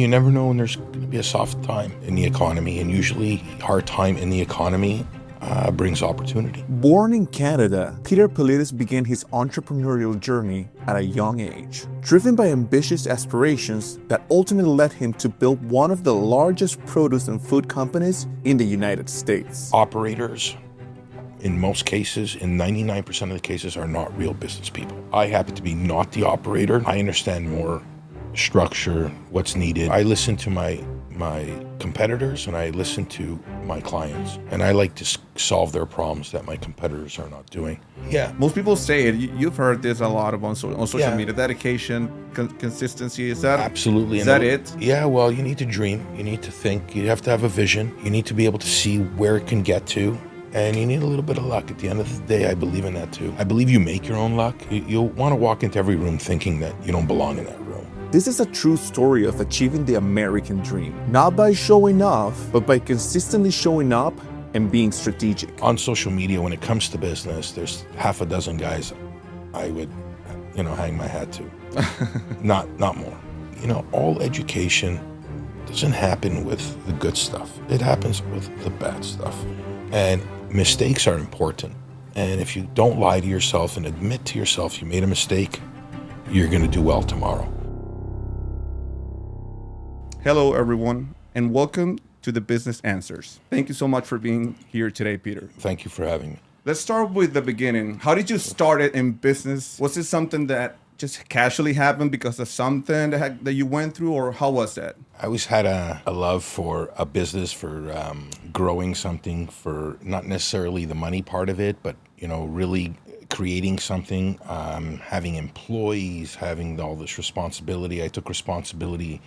You never know when there's going to be a soft time in the economy, and usually hard time in the economy brings opportunity. Born in Canada, Peter Politis began his entrepreneurial journey at a young age, driven by ambitious aspirations that ultimately led him to build one of the largest produce and food companies in the United States. Operators, in most cases, in 99% of the cases, are not real business people. I happen to be not the operator. I understand more structure, what's needed. I listen to my competitors and I listen to my clients, and I like to solve their problems that my competitors are not doing. Yeah. Most people say it. You've heard this a lot on social Yeah. media. Dedication, consistency. Is that Absolutely. Is that it? Yeah, well, you need to dream. You need to think. You have to have a vision. You need to be able to see where it can get to. And you need a little bit of luck. At the end of the day, I believe in that too. I believe you make your own luck. You'll want to walk into every room thinking that you don't belong in that room. This is a true story of achieving the American dream, not by showing off, but by consistently showing up and being strategic. On social media, when it comes to business, there's half a dozen guys I would, hang my hat to. Not more. All education doesn't happen with the good stuff. It happens with the bad stuff. And mistakes are important. And if you don't lie to yourself and admit to yourself you made a mistake, you're going to do well tomorrow. Hello, everyone, and welcome to the Business Answers. Thank you so much for being here today, Peter. Thank you for having me. Let's start with the beginning. How did you start it in business? Was it something that just casually happened because of something that you went through, or how was that? I always had a love for a business, for growing something, for not necessarily the money part of it, but, really creating something, having employees, having all this responsibility. I took responsibility,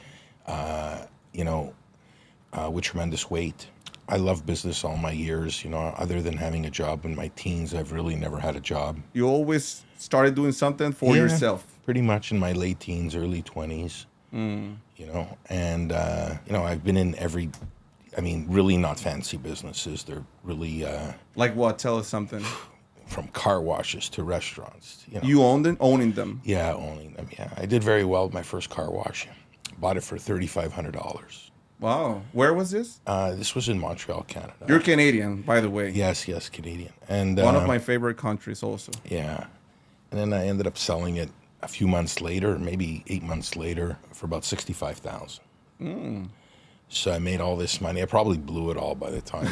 with tremendous weight. I love business all my years, other than having a job in my teens. I've really never had a job. You always started doing something for yourself. Pretty much in my late teens, early 20s, and, I've been in really not fancy businesses. They're really... Like what? Tell us something. From car washes to restaurants. You owning them? Yeah, owning them, yeah. I did very well with my first car wash. Bought it for $3,500. Wow. Where was this? This was in Montreal, Canada. You're Canadian, by the way. Yes, Canadian. And one of my favorite countries also. Yeah. And then I ended up selling it a few months later, maybe 8 months later, for about $65,000. So I made all this money. I probably blew it all by the time,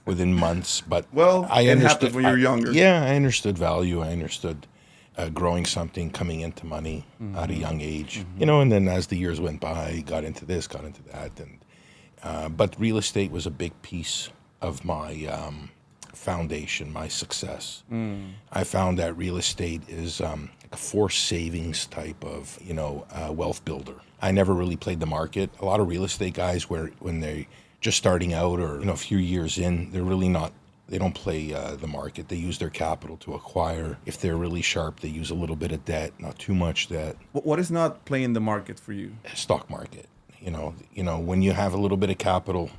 within months. But it happens when you're younger. I understood value. I understood growing something, coming into money at a young age. And then as the years went by, got into this, got into that. And but real estate was a big piece of my foundation, my success. I found that real estate is like a forced savings type of, wealth builder. I never really played the market. A lot of real estate guys, when they're just starting out or a few years in, they're really not. They don't play the market. They use their capital to acquire. If they're really sharp, they use a little bit of debt, not too much debt. What is not playing the market for you? Stock market. When you have a little bit of capital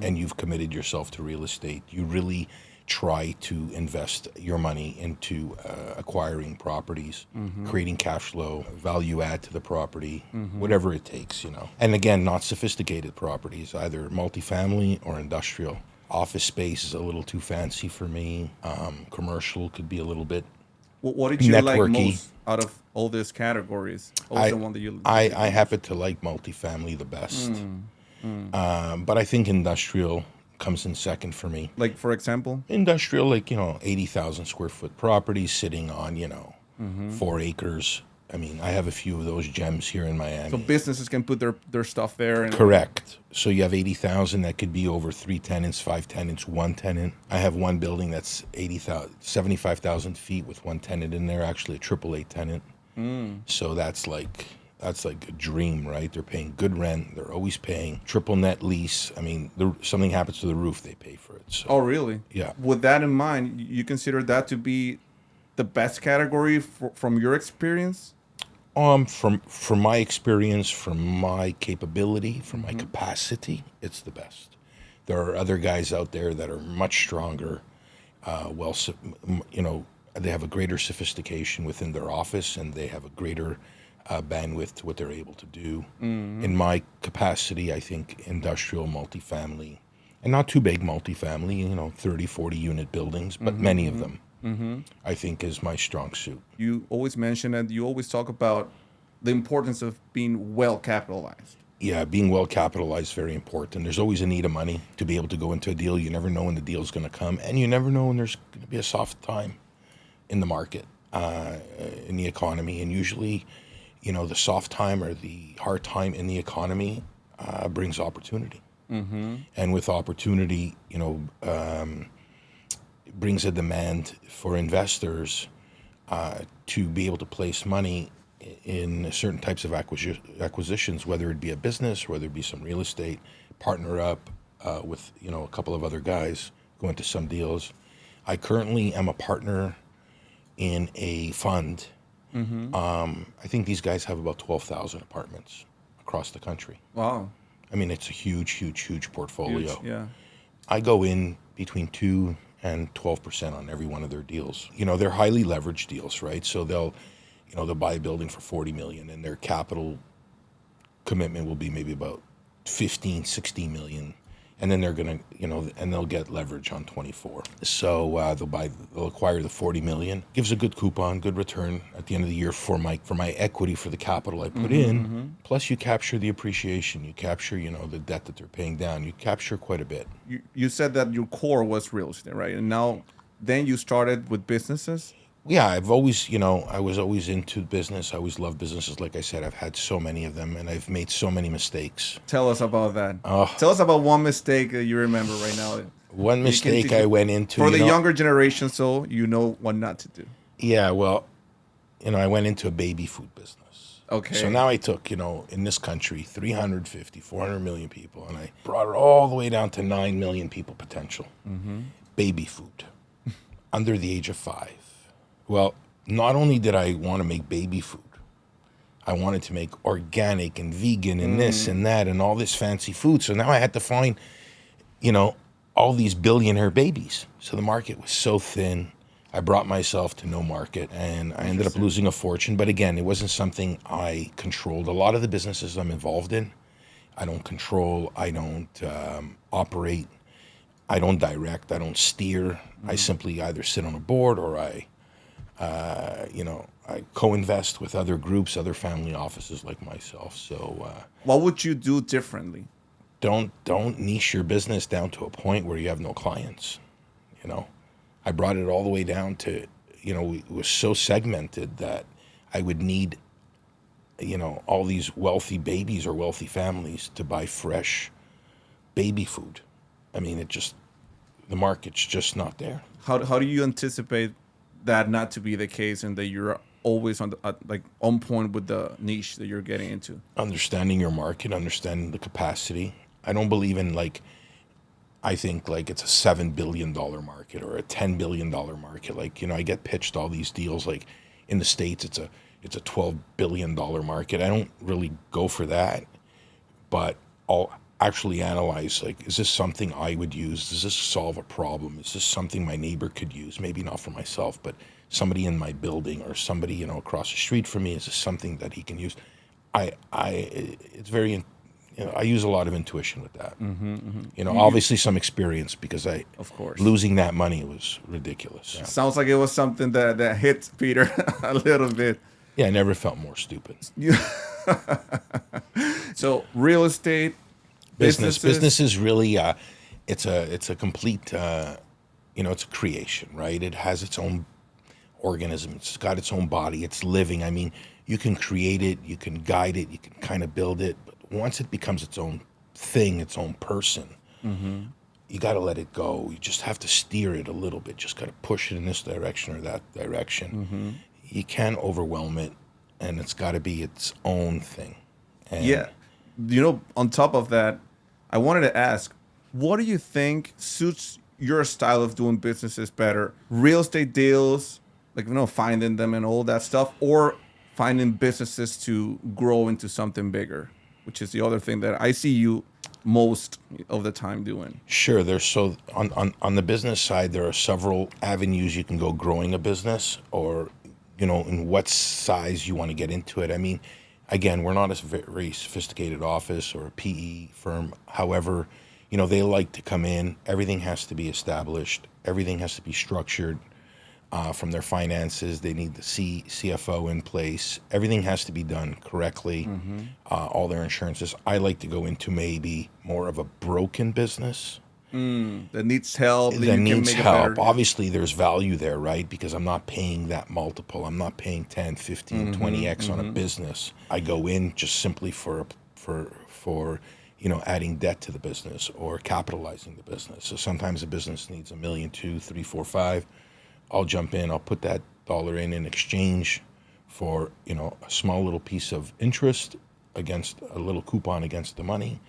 and you've committed yourself to real estate, you really try to invest your money into acquiring properties, creating cash flow, value add to the property, whatever it takes, And again, not sophisticated properties, either multifamily or industrial. Office space is a little too fancy for me. Commercial could be a little bit What did you networky. like most out of all these categories? What was the one that you I happen to like multifamily the best. But I think industrial comes in second for me. Like, for example? Industrial, 80,000 square foot properties sitting on, 4 acres. I have a few of those gems here in Miami. So businesses can put their stuff there. And Correct. So you have 80,000 that could be over 3 tenants, 5 tenants, 1 tenant. I have one building that's 75,000 feet with 1 tenant in there, actually a AAA tenant. So that's like a dream, right? They're paying good rent. They're always paying triple net lease. Something happens to the roof, they pay for it. So, oh, really? Yeah. With that in mind, you consider that to be the best category from your experience? From my experience, from my capability, from my capacity, it's the best. There are other guys out there that are much stronger. They have a greater sophistication within their office, and they have a greater bandwidth to what they're able to do. In my capacity, I think industrial multifamily, and not too big multifamily, 30, 40 unit buildings, but many of them, I think is my strong suit. You always mention and you always talk about the importance of being well capitalized. Yeah, being well capitalized is very important. There's always a need of money to be able to go into a deal. You never know when the deal's going to come, and you never know when there's going to be a soft time in the market, in the economy. And usually, the soft time or the hard time in the economy brings opportunity. And with opportunity, it brings a demand for investors to be able to place money in certain types of acquisitions, whether it be a business, whether it be some real estate, partner up with a couple of other guys, go into some deals. I currently am a partner in a fund. I think these guys have about 12,000 apartments across the country. Wow. I mean, it's a huge portfolio. Huge, yeah. I go in between 2 and 12% on every one of their deals. They're highly leveraged deals, right? So they'll buy a building for $40 million, and their capital commitment will be maybe about 15, 16 million. And then they're going to, and they'll get leverage on 24. So they'll acquire the 40 million. Gives a good coupon, good return at the end of the year for my equity, for the capital I put in. Plus you capture the appreciation. You capture, the debt that they're paying down. You capture quite a bit. You said that your core was real estate, right? And then you started with businesses? Yeah, I've always, I was always into business. I always loved businesses. Like I said, I've had so many of them, and I've made so many mistakes. Tell us about that. Tell us about one mistake that you remember right now. One mistake I went into. For the younger generation, so you know what not to do. Yeah, well, I went into a baby food business. Okay. So now I took, in this country, 350, 400 million people, and I brought it all the way down to 9 million people potential. Baby food, under the age of 5. Well, not only did I want to make baby food, I wanted to make organic and vegan and this and that and all this fancy food. So now I had to find, all these billionaire babies. So the market was so thin. I brought myself to no market, and I ended up losing a fortune. But again, it wasn't something I controlled. A lot of the businesses I'm involved in, I don't control, I don't operate, I don't direct, I don't steer. I simply either sit on a board or I co-invest with other groups, other family offices like myself. So, what would you do differently? Don't niche your business down to a point where you have no clients. I brought it all the way down to, it was so segmented that I would need, all these wealthy babies or wealthy families to buy fresh baby food. I mean, the market's just not there. How do you anticipate that not to be the case, and that you're always on point with the niche that you're getting into? Understanding your market, understanding the capacity. I don't believe in I think it's a $7 billion market or a $10 billion market. I get pitched all these deals. In the States, it's a $12 billion market. I don't really go for that, but I'll actually analyze, is this something I would use? Does this solve a problem? Is this something my neighbor could use? Maybe not for myself, but somebody in my building or somebody, across the street from me. Is this something that he can use? It's very, I use a lot of intuition with that. Obviously some experience, because of course, losing that money was ridiculous. Yeah. Sounds like it was something that hit Peter a little bit. Yeah, I never felt more stupid. So real estate, business is really it's a complete it's a creation, right? It has its own organism. It's got its own body. It's living. I mean, you can create it, you can guide it, you can kind of build it, but once it becomes its own thing, its own person, you got to let it go. You just have to steer it a little bit. Just got to push it in this direction or that direction. You can't overwhelm it, and it's got to be its own thing. And on top of that, I wanted to ask, what do you think suits your style of doing businesses better? Real estate deals, finding them and all that stuff, or finding businesses to grow into something bigger, which is the other thing that I see you most of the time doing? Sure. On the business side, there are several avenues you can go growing a business or in what size you want to get into it. I mean, again, we're not a very sophisticated office or a PE firm. However, they like to come in. Everything has to be established. Everything has to be structured. From their finances, they need the CFO in place. Everything has to be done correctly. All their insurances. I like to go into maybe more of a broken business. That needs help. That needs help. Obviously, there's value there, right? Because I'm not paying that multiple. I'm not paying 10, 15, 20x on a business. I go in just simply for adding debt to the business or capitalizing the business. So sometimes a business needs $1 million, 2, 3, 4, 5. I'll jump in. I'll put that dollar in exchange for a small little piece of interest against a little coupon against the money,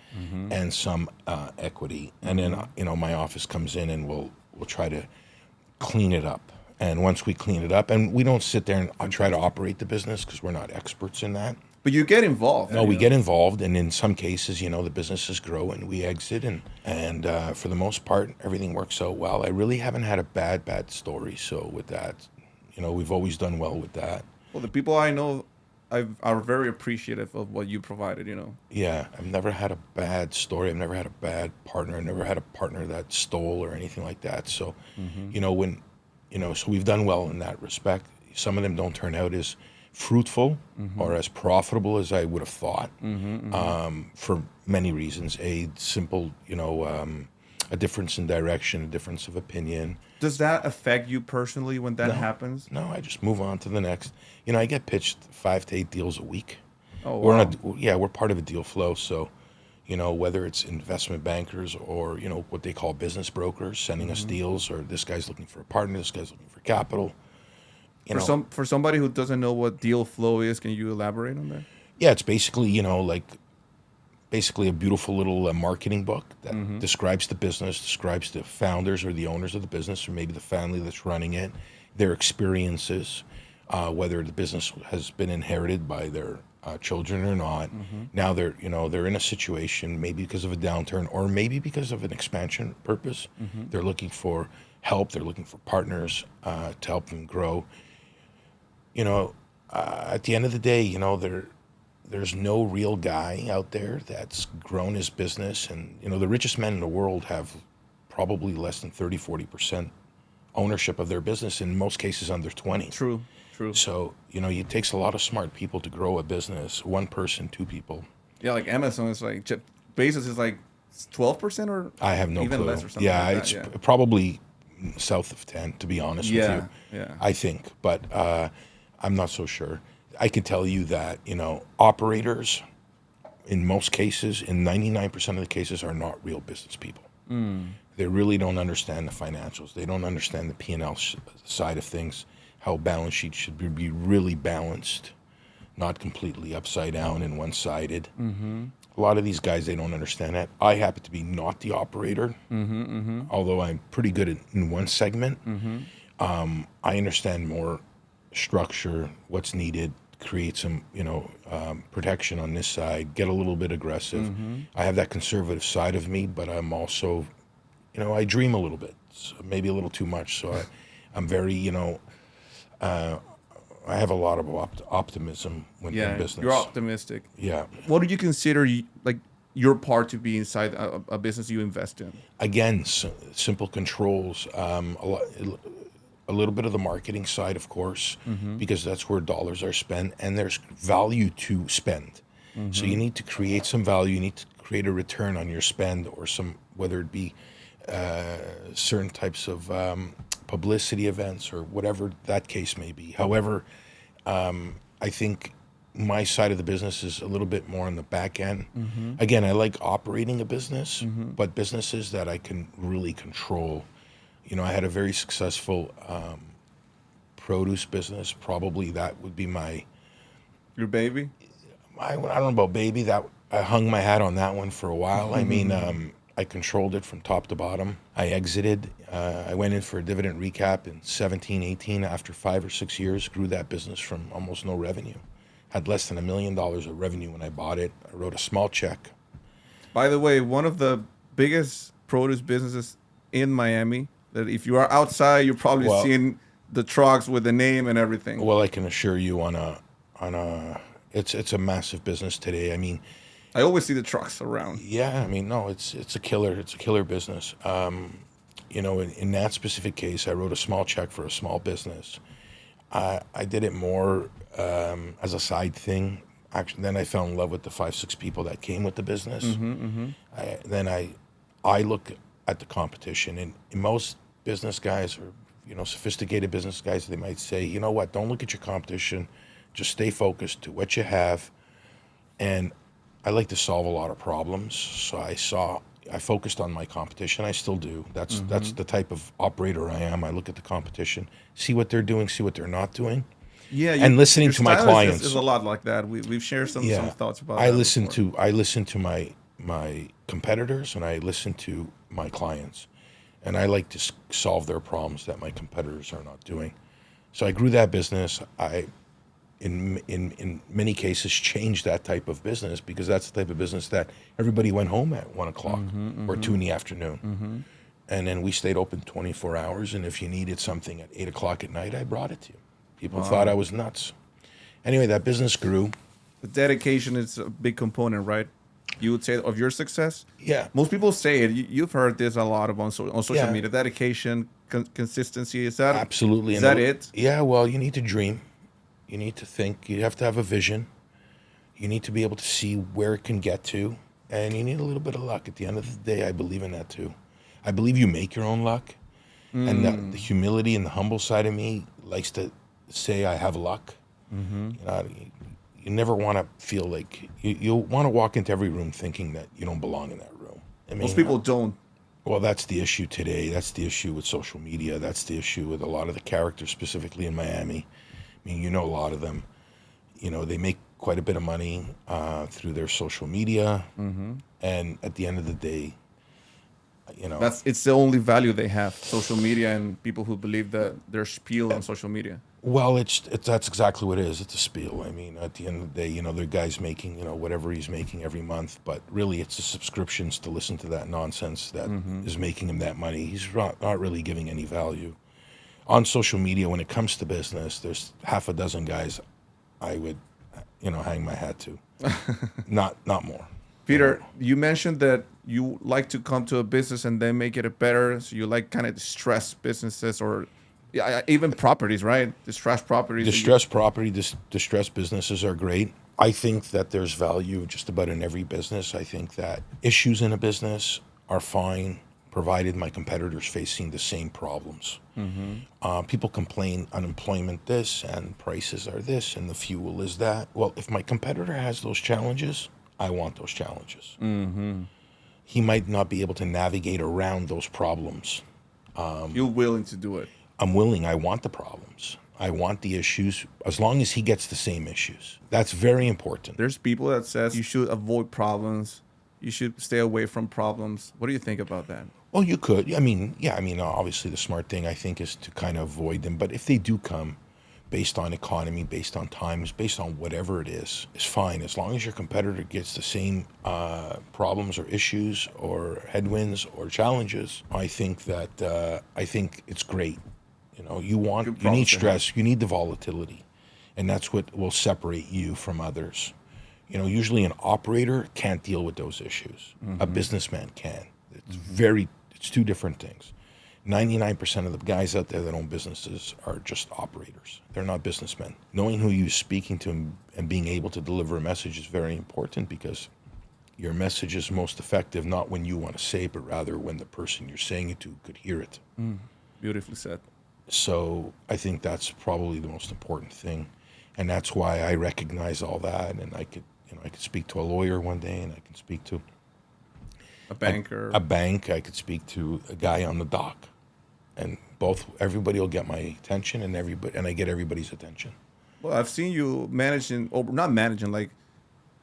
and some equity. And then my office comes in and we'll try to clean it up. And once we clean it up, and we don't sit there and try to operate the business because we're not experts in that. But you get involved. No, we get involved, and in some cases, the businesses grow and we exit, and for the most part, everything works out well. I really haven't had a bad story. So with that, we've always done well with that. Well, the people I know are very appreciative of what you provided. Yeah, I've never had a bad story. I've never had a bad partner. I've never had a partner that stole or anything like that. So, so we've done well in that respect. Some of them don't turn out as fruitful or as profitable as I would have thought, for many reasons. A simple, a difference in direction, a difference of opinion. Does that affect you personally when that happens? No, I just move on to the next. I get pitched 5 to 8 deals a week. Oh, wow. We're part of a deal flow. So, whether it's investment bankers or, what they call business brokers sending us deals, or this guy's looking for a partner, this guy's looking for capital. For somebody who doesn't know what deal flow is, can you elaborate on that? Yeah, it's basically, basically a beautiful little marketing book that describes the business, describes the founders or the owners of the business, or maybe the family that's running it, their experiences, whether the business has been inherited by their children or not. Now they're in a situation, maybe because of a downturn or maybe because of an expansion purpose. They're looking for help. They're looking for partners to help them grow. At the end of the day, there's no real guy out there that's grown his business. And, the richest men in the world have probably less than 30, 40% ownership of their business, in most cases under 20. True. So, it takes a lot of smart people to grow a business. One person, 2 people. Yeah, like Amazon is like, Jeff Bezos is like 12% or I have no even clue. less or something like it's that. Yeah. probably south of 10, to be honest with you. Yeah. I think, but I'm not so sure. I can tell you that, operators, in most cases, in 99% of the cases, are not real business people. They really don't understand the financials. They don't understand the P&L side of things, how balance sheets should be really balanced, not completely upside down and one-sided. A lot of these guys, they don't understand that. I happen to be not the operator, although I'm pretty good in one segment. I understand more structure, what's needed, create some, protection on this side, get a little bit aggressive. I have that conservative side of me, but I'm also, I dream a little bit, so maybe a little too much. So I'm very, I have a lot of optimism when in business. You're optimistic. Yeah. What do you consider like your part to be inside a business you invest in? Again, simple controls. A little bit of the marketing side, of course, because that's where dollars are spent, and there's value to spend. So you need to create some value. You need to create a return on your spend, or whether it be certain types of publicity events or whatever that case may be. However, I think my side of the business is a little bit more on the back end. Again, I like operating a business, but businesses that I can really control. I had a very successful produce business. Probably that would be your baby. I don't know about baby. That I hung my hat on that one for a while. I mean, I controlled it from top to bottom. I exited. I went in for a dividend recap in 17, 18. After 5 or 6 years, grew that business from almost no revenue. Had less than $1 million of revenue when I bought it. I wrote a small check. By the way, one of the biggest produce businesses in Miami, that if you are outside, you're probably seeing the trucks with the name and everything. Well, I can assure you it's a massive business today. I mean, I always see the trucks around. yeah, I mean, no, it's a killer business. In that specific case, I wrote a small check for a small business. I did it more as a side thing. Actually, then I fell in love with the 5-6 people that came with the business. Then I look at the competition, and most business guys or sophisticated business guys, they might say, you know what, don't look at your competition, just stay focused to what you have. And I like to solve a lot of problems, so I focused on my competition. I still do. That's the type of operator I am. I look at the competition, see what they're doing, see what they're not doing. Yeah, and listening your to my style clients is a lot like that. We've shared some thoughts about. I listen to my competitors, and I listen to my clients, and I like to solve their problems that my competitors are not doing. So I grew that business. I, in many cases, changed that type of business because that's the type of business that everybody went home at 1 o'clock or 2 in the afternoon, and then we stayed open 24 hours. And if you needed something at 8 o'clock at night, I brought it to you. People thought I was nuts. Anyway, that business grew. The dedication is a big component, right? You would say of your success? Yeah. Most people say it. You've heard this a lot on social Yeah. media. Dedication, consistency. Is that Absolutely. Is that it? Yeah, well, you need to dream. You need to think. You have to have a vision. You need to be able to see where it can get to. And you need a little bit of luck. At the end of the day, I believe in that too. I believe you make your own luck. And the humility and the humble side of me likes to say I have luck. You never want to feel like you want to walk into every room thinking that you don't belong in that room. I mean, Most people don't. Well, that's the issue today. That's the issue with social media. That's the issue with a lot of the characters, specifically in Miami. I mean, you know a lot of them. They make quite a bit of money through their social media, and at the end of the day, it's the only value they have. Social media and people who believe that their spiel on social media. Well, that's exactly what it is. It's a spiel. I mean, at the end of the day, the guy's making, whatever he's making every month, but really it's the subscriptions to listen to that nonsense that is making him that money. He's not really giving any value. On social media, when it comes to business, there's half a dozen guys I would, hang my hat to. Not more. Peter, you mentioned that you like to come to a business and then make it better. So you like kind of distress businesses or even properties, right? Distressed properties. Distressed businesses are great. I think that there's value just about in every business. I think that issues in a business are fine, provided my competitors facing the same problems. People complain unemployment this and prices are this and the fuel is that. Well, if my competitor has those challenges, I want those challenges. He might not be able to navigate around those problems. You're willing to do it. I'm willing. I want the problems. I want the issues, as long as he gets the same issues. That's very important. There's people that says you should avoid problems. You should stay away from problems. What do you think about that? Well, you could. I mean, obviously the smart thing, I think, is to kind of avoid them. But if they do come, based on economy, based on times, based on whatever it is fine. As long as your competitor gets the same problems or issues or headwinds or challenges, I think it's great. You need stress, you need the volatility, and that's what will separate you from others. Usually an operator can't deal with those issues. A businessman can. It's two different things. 99% of the guys out there that own businesses are just operators. They're not businessmen. Knowing who you're speaking to and being able to deliver a message is very important, because your message is most effective not when you want to say it, but rather when the person you're saying it to could hear it. Beautifully said. So I think that's probably the most important thing. And that's why I recognize all that. And I could speak to a lawyer one day, and I can speak to a banker, a bank. I could speak to a guy on the dock, and everybody will get my attention, and I get everybody's attention. Well, I've seen you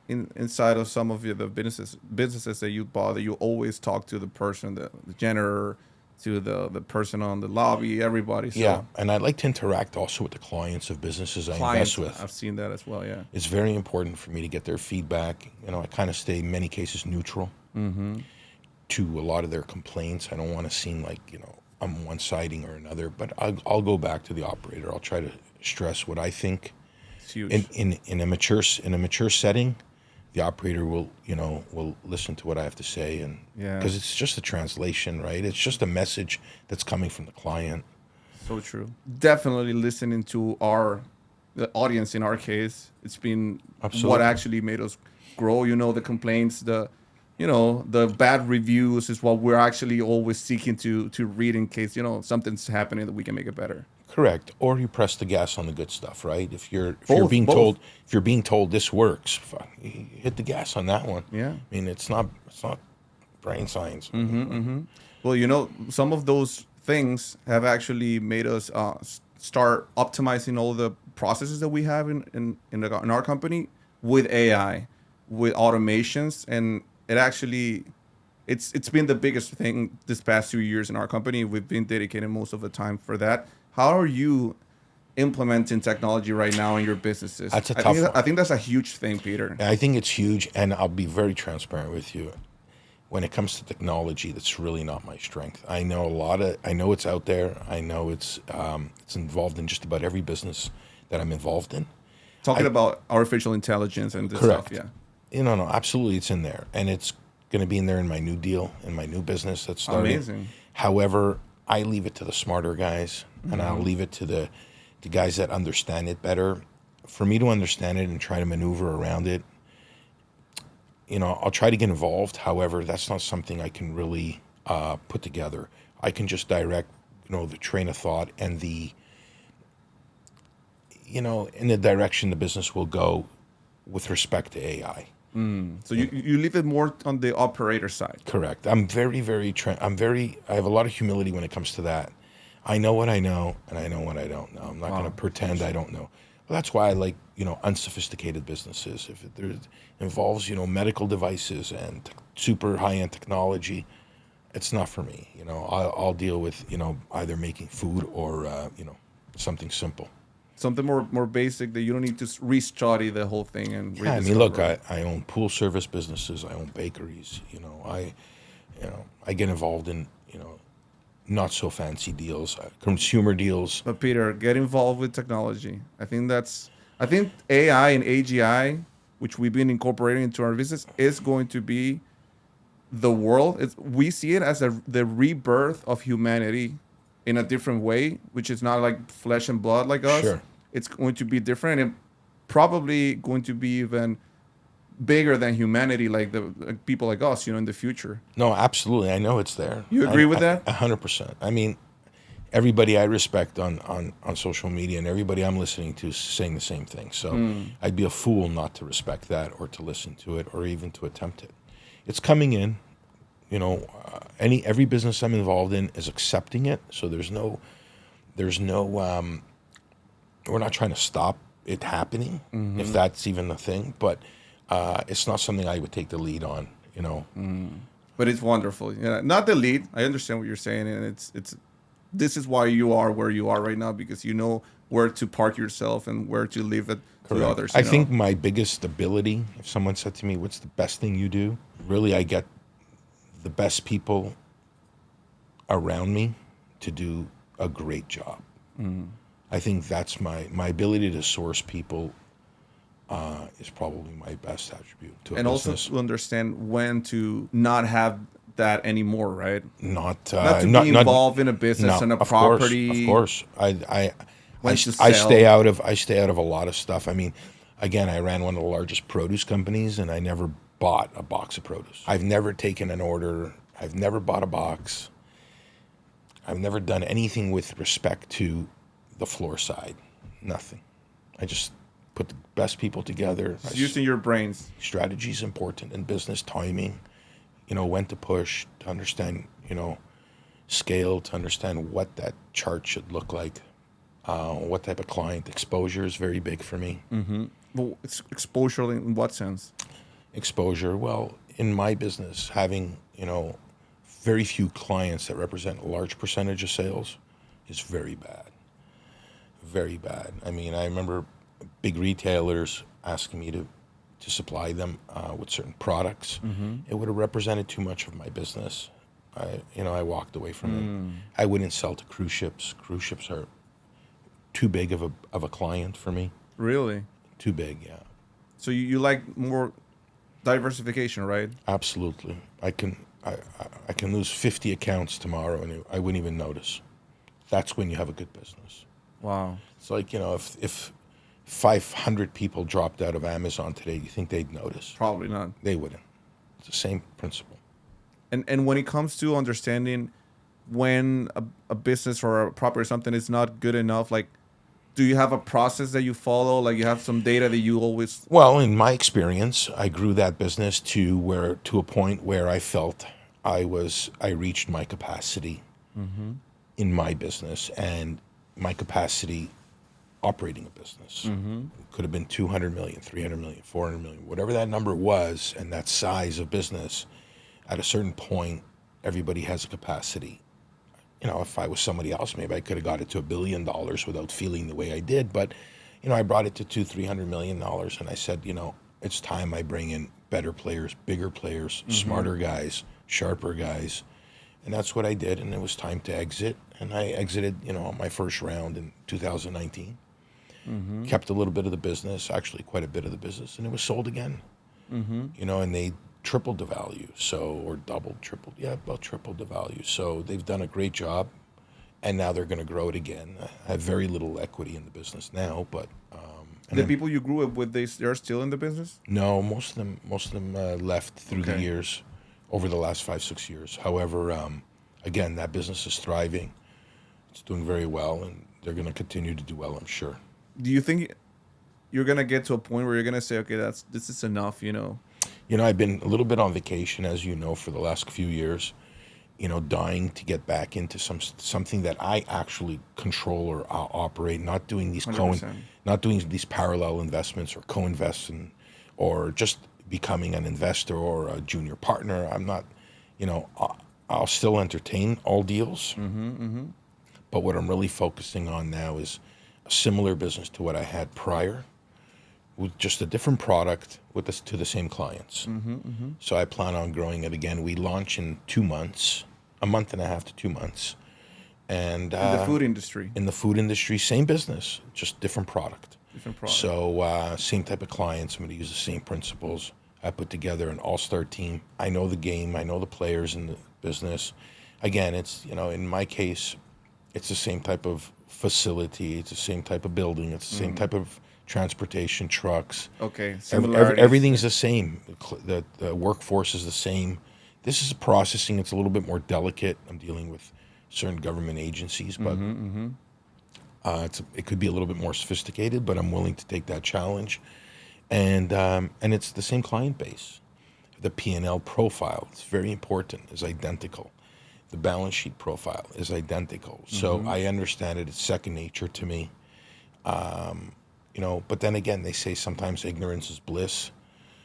inside of some of the businesses that you bought, that you always talk to the person, the janitor, to the person on the lobby, everybody. So yeah, and I like to interact also with the clients of businesses I invest with. I've seen that as well, yeah. It's very important for me to get their feedback. I kind of stay, in many cases, neutral to a lot of their complaints. I don't want to seem like, I'm one siding or another, but I'll go back to the operator. I'll try to stress what I think. It's huge. In a mature setting, the operator will listen to what I have to say, and Yeah. because it's just a translation, right? It's just a message that's coming from the client. So true. Definitely listening to the audience in our case. It's been Absolutely. what actually made us grow. The complaints, the bad reviews is what we're actually always seeking to read in case, something's happening that we can make it better. Correct. Or you press the gas on the good stuff, right? If you're being told this works, fuck, you hit the gas on that one. Yeah. I mean, it's not brain science. Well, some of those things have actually made us start optimizing all the processes that we have in our company with AI, with automations, and it's been the biggest thing this past 2 years in our company. We've been dedicating most of the time for that. How are you implementing technology right now in your businesses? That's a tough one. I think that's a huge thing, Peter. I think it's huge, and I'll be very transparent with you. When it comes to technology, that's really not my strength. I know it's out there. I know it's involved in just about every business that I'm involved in. Talking about artificial intelligence and this Correct. stuff, yeah. No, absolutely, it's in there, and it's going to be in there in my new deal, in my new business that's starting. Amazing. However, I leave it to the smarter guys, and I'll leave it to the guys that understand it better. For me to understand it and try to maneuver around it, I'll try to get involved. However, that's not something I can really put together. I can just direct, the train of thought and in the direction the business will go with respect to AI. So you leave it more on the operator side. Correct. I'm very, very, I have a lot of humility when it comes to that. I know what I know, and I know what I don't know. I'm not going to pretend I don't know. Well, that's why I like, unsophisticated businesses. If it involves, medical devices and super high-end technology, it's not for me. I'll deal with, either making food or, something simple. Something more basic that you don't need to re-study the whole thing and Yeah, I mean, look, I own pool service businesses. I own bakeries. I get involved in, not so fancy deals, consumer deals. But Peter, get involved with technology. I think AI and AGI, which we've been incorporating into our business, is going to be the world. We see it as the rebirth of humanity in a different way, which is not like flesh and blood like us. Sure. It's going to be different and probably going to be even bigger than humanity, like people like us, in the future. No, absolutely. I know it's there. You agree with that? 100%. I mean, everybody I respect on social media and everybody I'm listening to is saying the same thing. So I'd be a fool not to respect that or to listen to it or even to attempt it. It's coming in. Every business I'm involved in is accepting it. So there's no we're not trying to stop it happening, if that's even the thing. But it's not something I would take the lead on, But it's wonderful. Not the lead. I understand what you're saying, and this is why you are where you are right now, because you know where to park yourself and where to leave it to others. I think my biggest ability, if someone said to me, "What's the best thing you do?" Really, I get the best people around me to do a great job. I think that's my ability to source people is probably my best attribute to a business. Also to understand when to not have that anymore, right? Not to be involved in a business and a property. Of course, I When stay out of a lot of stuff. I mean, again, I ran one of the largest produce companies, and I never bought a box of produce. I've never taken an order. I've never bought a box. I've never done anything with respect to the floor side. Nothing. I just put the best people together. Using your brains. Strategy is important in business. Timing, when to push, to understand, scale, to understand what that chart should look like, what type of client. Exposure is very big for me. Well, exposure in what sense? Exposure, well, in my business, having, very few clients that represent a large percentage of sales is very bad. Very bad. I mean, I remember big retailers asking me to supply them with certain products. It would have represented too much of my business. I walked away from it. I wouldn't sell to cruise ships. Cruise ships are too big of a client for me. Really? Too big, yeah. So you like more diversification, right? Absolutely. I can lose 50 accounts tomorrow and I wouldn't even notice. That's when you have a good business. Wow. It's like, if 500 people dropped out of Amazon today, do you think they'd notice? Probably not. They wouldn't. It's the same principle. And when it comes to understanding when a business or a property or something is not good enough, like, do you have a process that you follow? Like, you have some data that you always... Well, in my experience, I grew that business to a point where I felt I reached my capacity in my business, and my capacity operating a business. It could have been 200 million, 300 million, 400 million, whatever that number was, and that size of business. At a certain point, everybody has a capacity. If I was somebody else, maybe I could have got it to $1 billion without feeling the way I did. But, I brought it to $200-300 million, and I said, it's time I bring in better players, bigger players, smarter guys, sharper guys. And that's what I did, and it was time to exit. And I exited, my first round in 2019. Kept a little bit of the business, actually quite a bit of the business, and it was sold again. And they tripled the value, or doubled, tripled, about tripled the value. So they've done a great job, and now they're going to grow it again. I have very little equity in the business now, but The people you grew up with, they're still in the business? no, most of them left through the years, over the last 5-6 years. However, again, that business is thriving. It's doing very well, and they're going to continue to do well, I'm sure. Do you think you're going to get to a point where you're going to say, okay, this is enough, I've been a little bit on vacation, as you know, for the last few years, dying to get back into something that I actually control or operate, not doing these parallel investments or co-investing, or just becoming an investor or a junior partner. I'm not, I'll still entertain all deals. But what I'm really focusing on now is a similar business to what I had prior, with just a different product to the same clients. So I plan on growing it again. We launch in 2 months, a month and a half to 2 months. And in the food industry. In the food industry, same business, just different product. So same type of clients. I'm going to use the same principles. I put together an all-star team. I know the game. I know the players in the business. Again, it's, in my case, it's the same type of facility. It's the same type of building. It's the same type of transportation, trucks. Okay. Everything's the same. The workforce is the same. This is processing. It's a little bit more delicate. I'm dealing with certain government agencies, but it could be a little bit more sophisticated, but I'm willing to take that challenge. And it's the same client base. The P&L profile, it's very important, is identical. The balance sheet profile is identical. So I understand it. It's second nature to me. But then again, they say sometimes ignorance is bliss.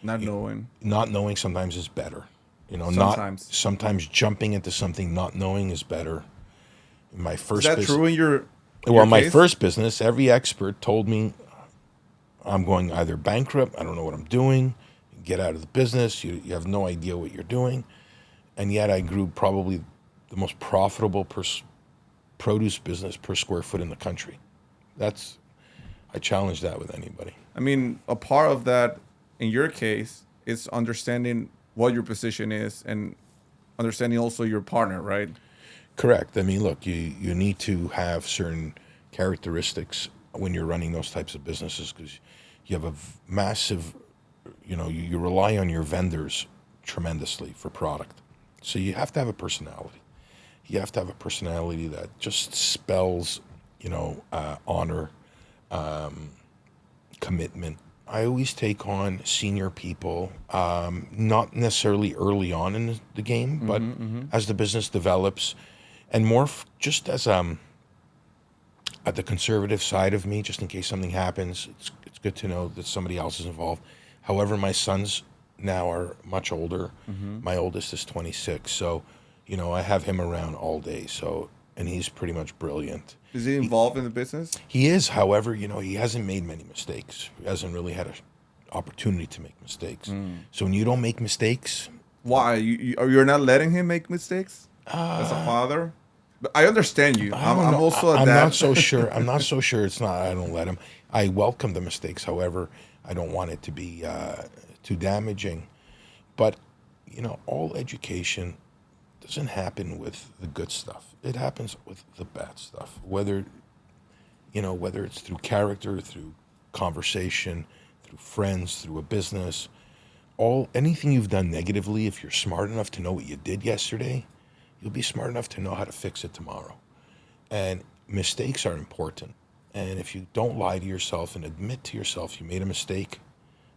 Not knowing sometimes is better. Sometimes jumping into something not knowing is better. My first is that true in your my case? First business, every expert told me I'm going either bankrupt, I don't know what I'm doing, get out of the business, you have no idea what you're doing. And yet I grew probably the most profitable produce business per square foot in the country. I challenge that with anybody. I mean, a part of that, in your case, is understanding what your position is and understanding also your partner, right? Correct. I mean, look, you need to have certain characteristics when you're running those types of businesses, because you have a massive, you rely on your vendors tremendously for product. So you have to have a personality. You have to have a personality that just spells, honor, commitment. I always take on senior people, not necessarily early on in the game, but as the business develops, and more just as at the conservative side of me, just in case something happens. It's good to know that somebody else is involved. However, my sons now are much older. My oldest is 26, so I have him around all day. So, and he's pretty much brilliant. Is he involved in the business? He is. However, he hasn't made many mistakes. He hasn't really had an opportunity to make mistakes. So when you don't make mistakes, why you're not letting him make mistakes? as a father? But I understand you. I don't I'm know. also a I'm dad. not so sure. I'm not so sure. It's not. I don't let him. I welcome the mistakes. However, I don't want it to be too damaging. But all education doesn't happen with the good stuff. It happens with the bad stuff. Whether it's through character, through conversation, through friends, through a business, anything you've done negatively. If you're smart enough to know what you did yesterday, you'll be smart enough to know how to fix it tomorrow. And mistakes are important. And if you don't lie to yourself and admit to yourself you made a mistake,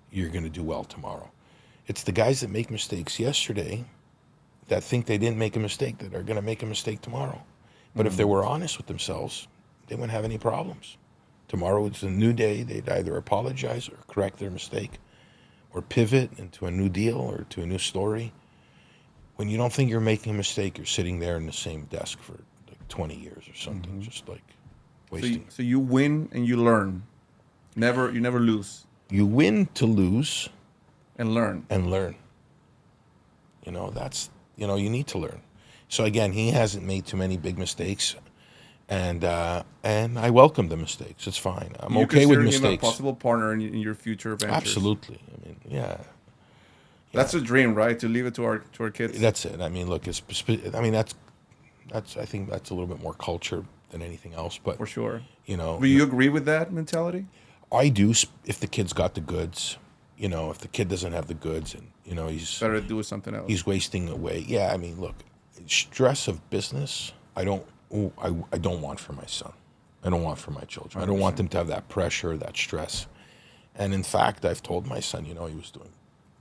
you're going to do well tomorrow. It's the guys that make mistakes yesterday that think they didn't make a mistake that are going to make a mistake tomorrow. But if they were honest with themselves, they wouldn't have any problems. Tomorrow it's a new day. They'd either apologize or correct their mistake or pivot into a new deal or to a new story. When you don't think you're making a mistake, you're sitting there in the same desk for like 20 years or something, just like wasting. So you win and you learn. You never lose You win to lose and learn. and learn. You need to learn. So again, he hasn't made too many big mistakes, and I welcome the mistakes. It's fine. I'm You okay with consider him a mistakes. possible partner in your future ventures. Absolutely. I mean, yeah. That's a dream, right? To leave it to our kids. That's it. I mean, look, that's I think that's a little bit more culture than anything else. But For sure. But Do you agree with that mentality? I do if the kid's got the goods. If the kid doesn't have the goods, and he's Better to do with something else. he's wasting away. Yeah, I mean, look, stress of business. I don't want for my son. I don't want for my children. I don't want them to have that pressure, that stress. And in fact, I've told my son, he was doing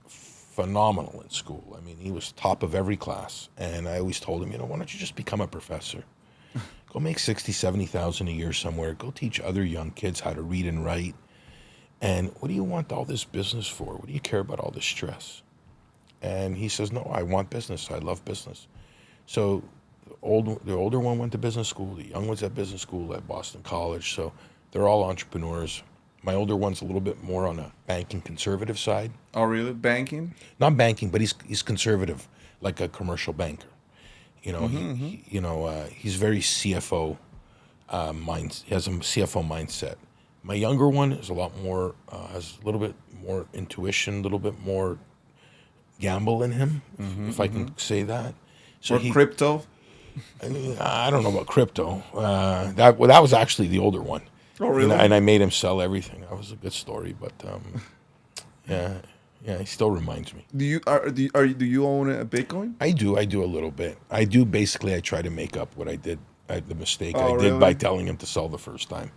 phenomenal in school. I mean, he was top of every class. And I always told him, why don't you just become a professor? Go make 60, 70,000 a year somewhere. Go teach other young kids how to read and write. And what do you want all this business for? What do you care about all this stress? And he says, no, I want business. I love business. So the older one went to business school. The young one's at business school at Boston College. So they're all entrepreneurs. My older one's a little bit more on a banking conservative side. Oh, really? Banking? Not banking, but he's conservative, like a commercial banker. He's very CFO mind. He has a CFO mindset. My younger one is a lot more, has a little bit more intuition, a little bit more gamble in him, if I can say that. So Or crypto? I don't know about crypto. That was actually the older one. Oh, really? And I made him sell everything. That was a good story, but yeah, he still reminds me. Do you own a Bitcoin? I do a little bit. I try to make up what I did, the mistake I did really? by telling him to sell the first time.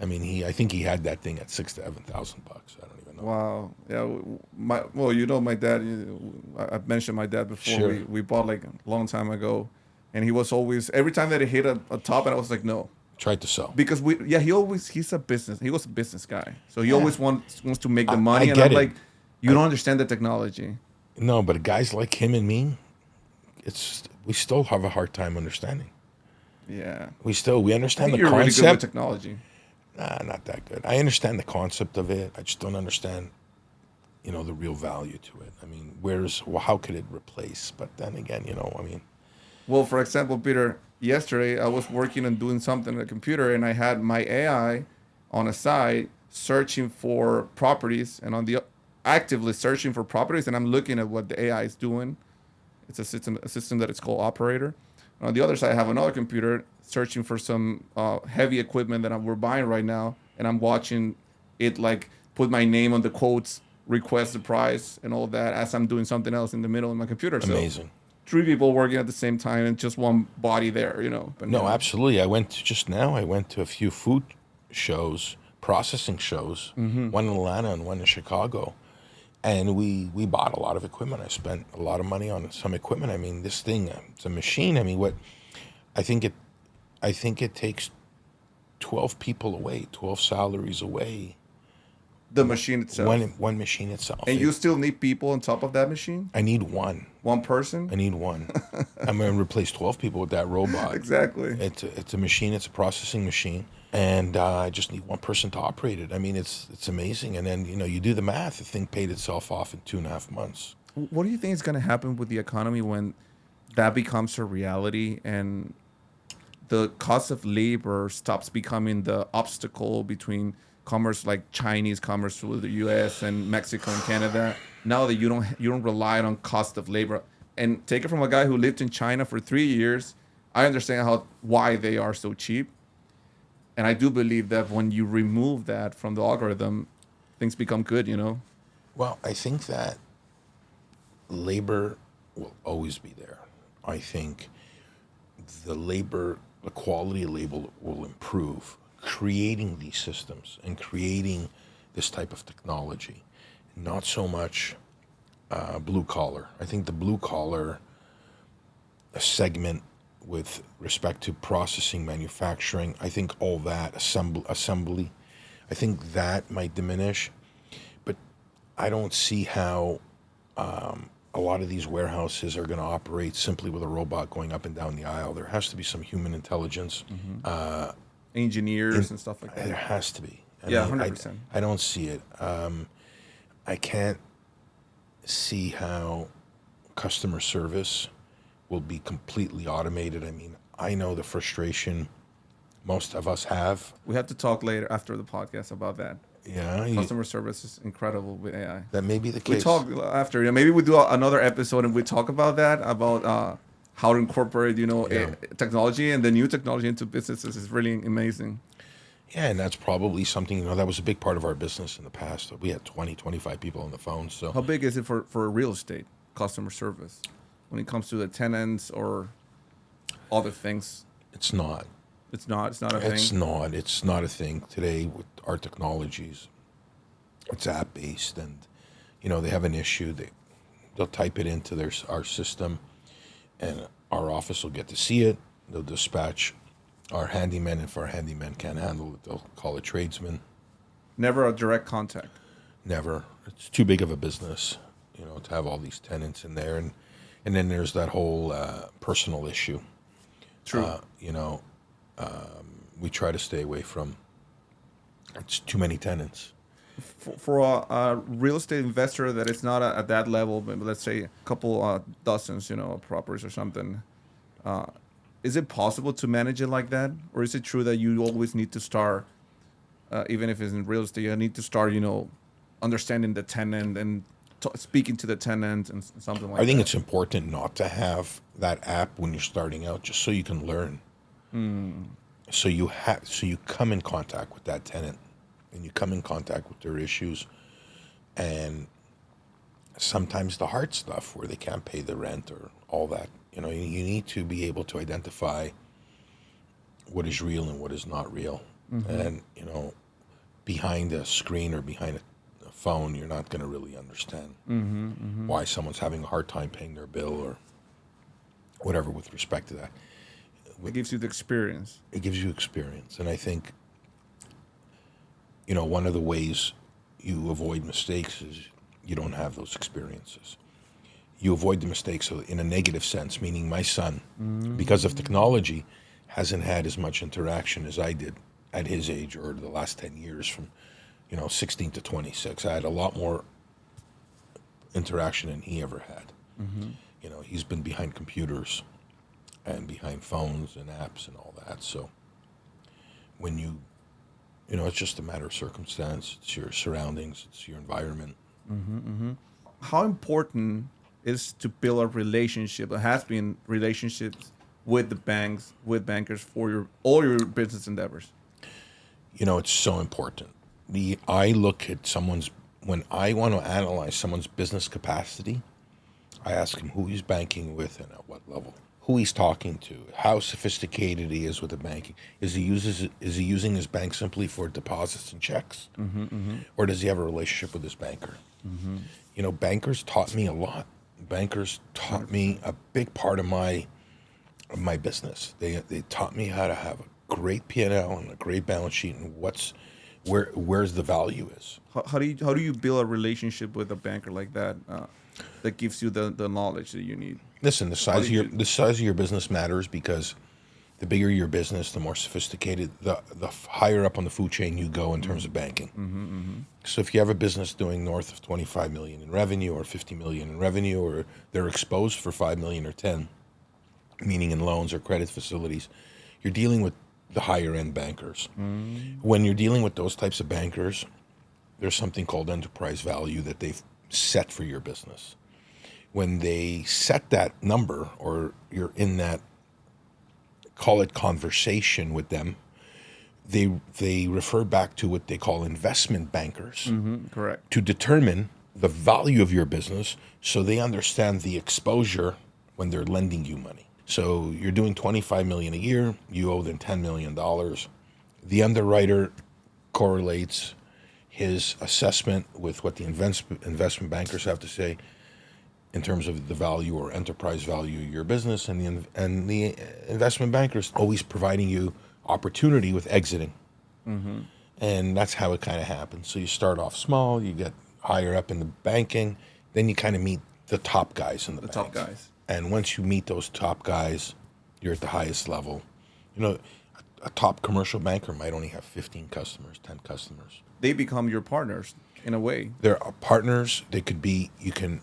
I mean, I think he had that thing at $6,000 to $7,000. I don't even know. Wow. Yeah. My dad. I've mentioned my dad before. Sure. We bought like a long time ago, and he was always every time that it hit a top, and I was like, no, Tried to sell. because he was a business guy, so he always wants to make the I money, and get I'm it. like, you don't understand the technology. No, but guys like him and me, we still have a hard time understanding. Yeah. We I understand think the you're really good with concept. technology. Nah, not that good. I understand the concept of it. I just don't understand, the real value to it. I mean, how could it replace? But then again, I mean, Well, for example, Peter, yesterday I was working on doing something on the computer, and I had my AI on a side searching for properties, and actively searching for properties, and I'm looking at what the AI is doing. It's a system that it's called Operator. And on the other side, I have another computer searching for some heavy equipment that we're buying right now, and I'm watching it like put my name on the quotes, request the price, and all that as I'm doing something else in the middle of my computer. amazing. So 3 people working at the same time and just one body there, But No, absolutely. I went to a few food shows, processing shows, one in Atlanta and one in Chicago. And we bought a lot of equipment. I spent a lot of money on some equipment. I mean, this thing, it's a machine. I mean, I think it takes 12 people away, 12 salaries away. The machine itself. One machine itself. And you still need people on top of that machine? I need one. One person? I need one. I'm going to replace 12 people with that robot. Exactly. It's a machine. It's a processing machine. And I just need one person to operate it. I mean, it's amazing. And then, you do the math. The thing paid itself off in 2.5 months. What do you think is going to happen with the economy when that becomes a reality and the cost of labor stops becoming the obstacle between commerce, like Chinese commerce with the U.S. and Mexico and Canada. Now that you don't rely on cost of labor, and take it from a guy who lived in China for 3 years, I understand why they are so cheap, and I do believe that when you remove that from the algorithm, things become good. Well, I think that labor will always be there. I think the quality of labor will improve, creating these systems and creating this type of technology. Not so much blue collar. I think the blue collar segment with respect to processing, manufacturing, I think all that, assembly, I think that might diminish. But I don't see how a lot of these warehouses are going to operate simply with a robot going up and down the aisle. There has to be some human intelligence. Engineers and stuff like There that. has to be. Yeah, mean, 100%. I don't see it. I can't see how customer service will be completely automated. I mean, I know the frustration most of us have. We have to talk later after the podcast about that. Yeah, Customer service is incredible with AI. that may be the We case. talk after. Maybe we do another episode and we talk about that, about how to incorporate, technology and the new technology into businesses is really amazing. Yeah, and that's probably something, that was a big part of our business in the past. We had 20, 25 people on the phone. So How big is it for real estate customer service when it comes to the tenants or other things? it's not. It's not a thing. It's not a thing today with our technologies. It's app based, and they have an issue. They'll type it into our system, and our office will get to see it. They'll dispatch our handyman. If our handyman can't handle it, they'll call a tradesman. Never a direct contact. Never. It's too big of a business, to have all these tenants in there, and then there's that whole personal issue. True. We try to stay away from. It's too many tenants. For a real estate investor that is not at that level, maybe let's say a couple dozens, of properties or something, is it possible to manage it like that? Or is it true that you always need to start, even if it's in real estate, you need to start, understanding the tenant and speaking to the tenant and something like that? I think it's important not to have that app when you're starting out, just so you can learn. So you come in contact with that tenant, and you come in contact with their issues, and sometimes the hard stuff where they can't pay the rent or all that. You need to be able to identify what is real and what is not real. And behind a screen or behind a phone, you're not going to really understand why someone's having a hard time paying their bill or whatever with respect to that. It gives you the experience. It gives you experience. And I think, one of the ways you avoid mistakes is you don't have those experiences. You avoid the mistakes in a negative sense, meaning my son, because of technology, hasn't had as much interaction as I did at his age or the last 10 years from, 16 to 26. I had a lot more interaction than he ever had. He's been behind computers and behind phones and apps and all that. So when it's just a matter of circumstance. It's your surroundings. It's your environment. How important is to build a relationship? It has been relationships with the banks, with bankers for all your business endeavors. It's so important. I look at when I want to analyze someone's business capacity, I ask him who he's banking with and at what level, who he's talking to, how sophisticated he is with the banking. Is he using his bank simply for deposits and checks, or does he have a relationship with his banker? Bankers taught me a lot. Bankers taught me a big part of my business. They taught me how to have a great P&L and a great balance sheet, and where's the value is. How do you build a relationship with a banker like that that gives you the knowledge that you need? Listen, the size of your business matters, because the bigger your business, the more sophisticated, the higher up on the food chain you go in terms of banking. So if you have a business doing north of 25 million in revenue or 50 million in revenue, or they're exposed for 5 million or 10, meaning in loans or credit facilities, you're dealing with the higher end bankers. When you're dealing with those types of bankers, there's something called enterprise value that they've set for your business. When they set that number, or you're in that, call it conversation with them, they refer back to what they call investment bankers Correct. to determine the value of your business, so they understand the exposure when they're lending you money. So you're doing $25 million a year, you owe them $10 million. The underwriter correlates his assessment with what the investment bankers have to say in terms of the value or enterprise value of your business, and the investment bankers always providing you opportunity with exiting. And that's how it kind of happens. So you start off small, you get higher up in the banking, then you kind of meet the top guys in the bank. Top guys. And once you meet those top guys, you're at the highest level. You know, a top commercial banker might only have 15 customers, 10 customers. They become your partners in a way. They're partners. They could be, you can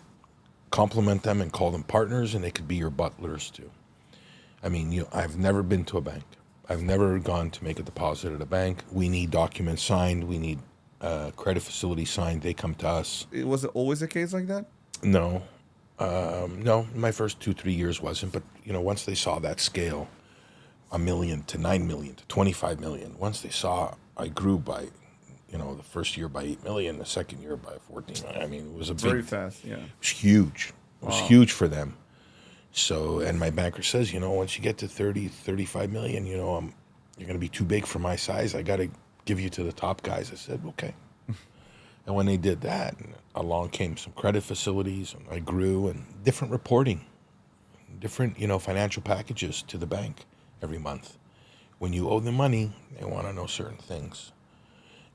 compliment them and call them partners, and they could be your butlers too. I mean, I've never been to a bank. I've never gone to make a deposit at a bank. We need documents signed. We need credit facility signed. They come to us. Was it always a case like that? No. No, my first 2-3 years wasn't, but once they saw that scale, $1 million to $9 million to $25 million, once they saw I grew by, the first year by $8 million, the second year by 14 million. I mean, it was Very fast, yeah. It was huge. It was huge for them. So, and my banker says, once you get to 30, 35 million, you're going to be too big for my size. I got to give you to the top guys. I said, okay. And when they did that, along came some credit facilities, and I grew, and different reporting, different, financial packages to the bank every month. When you owe them money, they want to know certain things.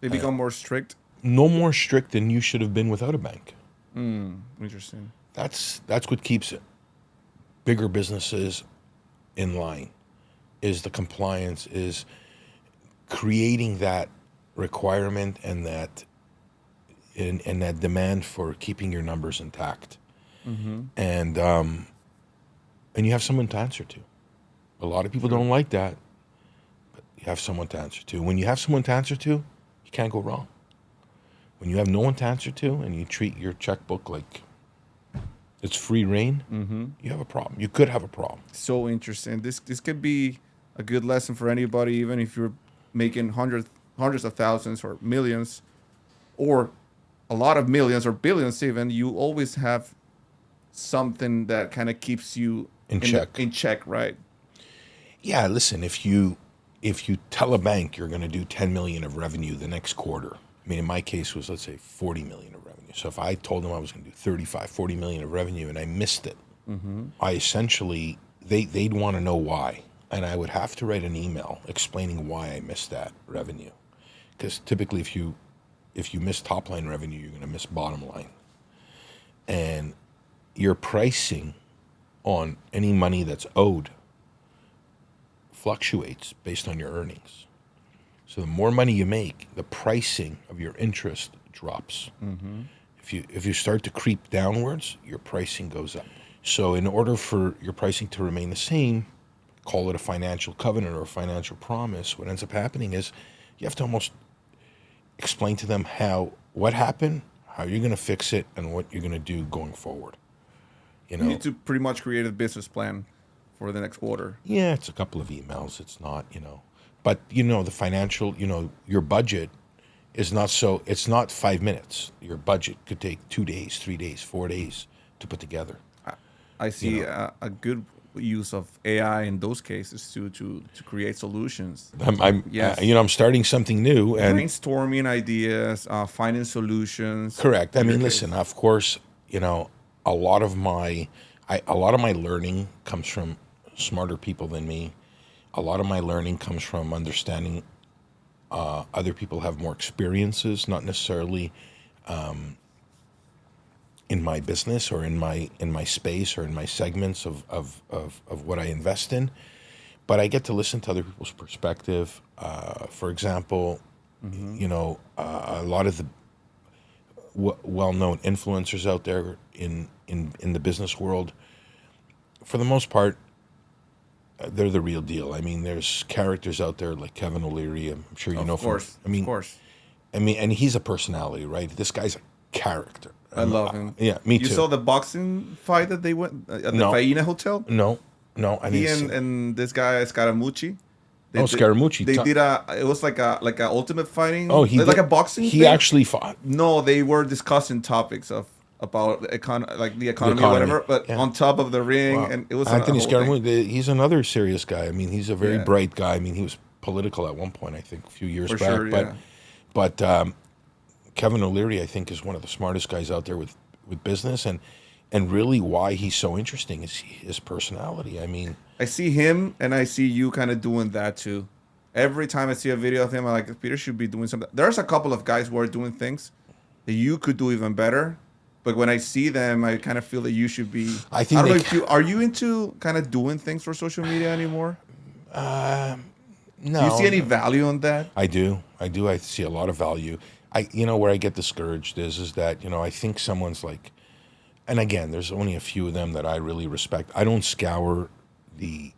They become more strict? No more strict than you should have been without a bank. Interesting. That's what keeps it. Bigger businesses in line, is the compliance, is creating that requirement and that and that demand for keeping your numbers intact. And you have someone to answer to. A lot of people don't like that, but you have someone to answer to. When you have someone to answer to, you can't go wrong. When you have no one to answer to and you treat your checkbook like it's free reign, you have a problem. You could have a problem. So interesting. This could be a good lesson for anybody, even if you're making hundreds of thousands or millions, or a lot of millions or billions even. You always have something that kind of keeps you in check. In check, right? Yeah, listen, if you tell a bank you're going to do 10 million of revenue the next quarter, I mean, in my case was, let's say, 40 million of revenue. So if I told them I was going to do 35, 40 million of revenue and I missed it, I essentially, they'd want to know why. And I would have to write an email explaining why I missed that revenue. Because typically if you miss top line revenue, you're going to miss bottom line. And your pricing on any money that's owed fluctuates based on your earnings. So the more money you make, the pricing of your interest drops. If you start to creep downwards, your pricing goes up. So in order for your pricing to remain the same, call it a financial covenant or a financial promise, what ends up happening is you have to almost explain to them what happened, how you're going to fix it, and what you're going to do going forward. You need to pretty much create a business plan for the next quarter. Yeah, it's a couple of emails. It's not, But, the financial, your budget is not it's not 5 minutes. Your budget could take 2 days, 3 days, 4 days to put together. I see a good use of AI in those cases to create solutions. I'm starting something new. And brainstorming ideas, finding solutions. Correct. I mean, listen, of course, a lot of my learning comes from smarter people than me. A lot of my learning comes from understanding other people have more experiences, not necessarily in my business or in my space or in my segments of what I invest in. But I get to listen to other people's perspective. For example, a lot of the well-known influencers out there in the business world, for the most part, they're the real deal. I mean, there's characters out there like Kevin O'Leary. I'm sure you know. Of course. Of course. I mean, and he's a personality, right? This guy's a character. I love him. Yeah, me too. You saw the boxing fight that they went at the No. Faina Hotel? No. I He didn't see. and this guy Scaramucci. Scaramucci. They did it was like a ultimate fighting. Oh, he like did- a boxing. He thing? actually fought. No, they were discussing topics about the economy or economy, whatever. But yeah. on top of the ring, Wow. and it was Anthony a whole thing. Scaramucci. He's another serious guy. I mean, he's a very Yeah. bright guy. I mean, he was political at one point, I think, a few years For back. sure, yeah. But Kevin O'Leary, I think, is one of the smartest guys out there with business, and really why he's so interesting is his personality. I mean, I see him and I see you kind of doing that too. Every time I see a video of him, I'm like, Peter should be doing something. There's a couple of guys who are doing things that you could do even better. But when I see them, I kind of feel that you should be. I think don't know they if you are you into kind of doing things for social media anymore. no. Do you see any value on that? I do. I see a lot of value. Where I get discouraged is that, I think someone's like, and again, there's only a few of them that I really respect. I don't scour the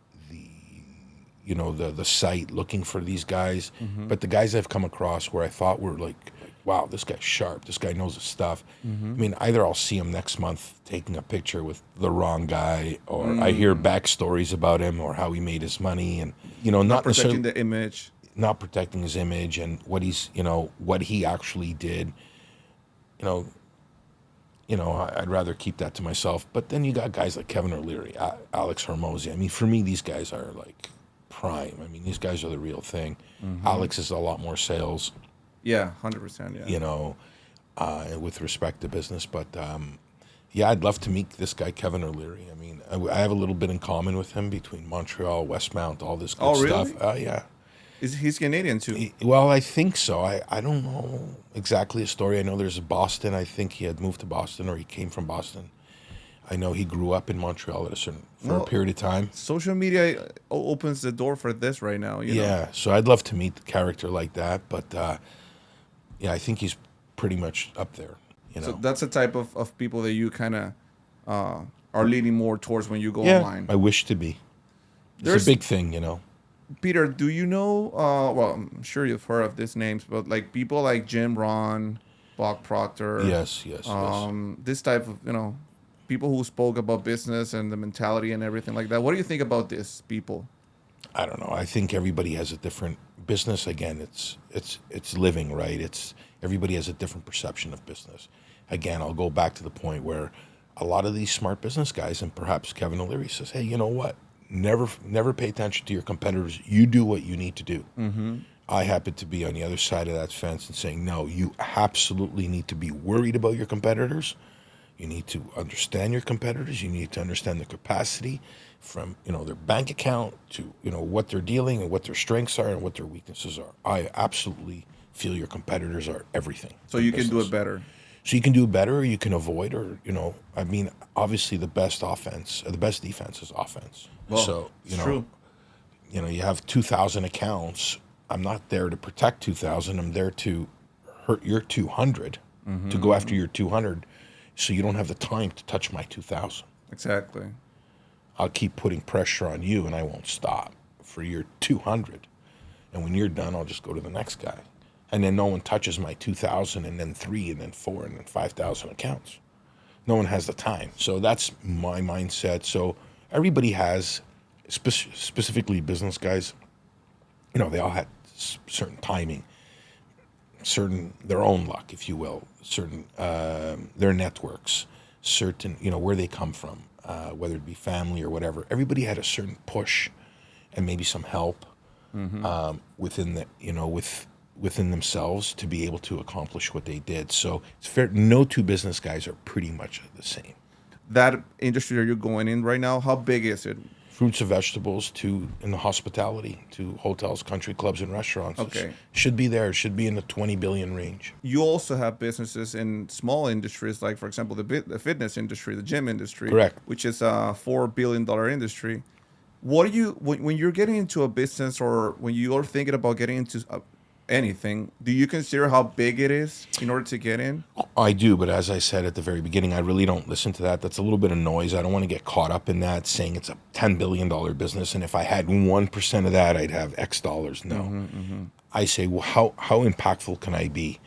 site looking for these guys, but the guys I've come across where I thought were like, wow, this guy's sharp. This guy knows his stuff. I mean, either I'll see him next month taking a picture with the wrong guy, or I hear backstories about him or how he made his money, and not necessarily Protecting the image. not protecting his image and what he actually did. I'd rather keep that to myself. But then you got guys like Kevin O'Leary, Alex Hormozy. I mean, for me, these guys are like prime. I mean, these guys are the real thing. Alex is a lot more sales, Yeah, 100%. Yeah. with respect to business. But I'd love to meet this guy, Kevin O'Leary. I mean, I have a little bit in common with him between Montreal, Westmount, all this good Oh, really? stuff. Yeah. He's Canadian too. Well, I think so. I don't know exactly a story. I know there's Boston. I think he had moved to Boston, or he came from Boston. I know he grew up in Montreal for a period of time. Social media opens the door for this right now. You know? Yeah, so I'd love to meet a character like that. But I think he's pretty much up there. So that's the type of people that you kind of are leaning more towards when you go yeah, online. I wish to be. It's a big thing. Peter, do you know? Well, I'm sure you've heard of these names, but like people like Jim Rohn, Bob Proctor. Yes. This type of people who spoke about business and the mentality and everything like that. What do you think about these people? I don't know. I think everybody has a different business. Again, it's living, right? Everybody has a different perception of business. Again, I'll go back to the point where a lot of these smart business guys, and perhaps Kevin O'Leary, says, hey, you know what? Never pay attention to your competitors. You do what you need to do. I happen to be on the other side of that fence and saying, no, you absolutely need to be worried about your competitors. You need to understand your competitors. You need to understand the capacity from their bank account to what they're dealing and what their strengths are and what their weaknesses are. I absolutely feel your competitors are everything. So you can do it better. So you can do better, or you can avoid, or I mean, obviously the best defense is offense. Well, so it's true. You have 2,000 accounts. I'm not there to protect 2,000. I'm there to hurt your 200, to go after your 200, so you don't have the time to touch my 2,000. Exactly. I'll keep putting pressure on you, and I won't stop for your 200. And when you're done, I'll just go to the next guy. And then no one touches my 2,000, and then 3, and then 4, and then 5,000 accounts. No one has the time. So that's my mindset. So everybody has, specifically business guys, they all had certain timing, their own luck, if you will, certain their networks, certain where they come from, whether it be family or whatever. Everybody had a certain push, and maybe some help within within themselves to be able to accomplish what they did. So it's fair. No two business guys are pretty much the same. That industry that you're going in right now, how big is it? Fruits and vegetables to in the hospitality to hotels, country clubs, and restaurants. Okay. Should be there. Should be in the 20 billion range. You also have businesses in small industries, like, for example, the fitness industry, the gym industry. Correct. Which is a $4 billion industry. What do you, when you're getting into a business, or when you are thinking about getting into anything, do you consider how big it is in order to get in? I do, but as I said at the very beginning, I really don't listen to that. That's a little bit of noise. I don't want to get caught up in that, saying it's a $10 billion business, and if I had 1% of that, I'd have X dollars. No. I say, well, how impactful can I be?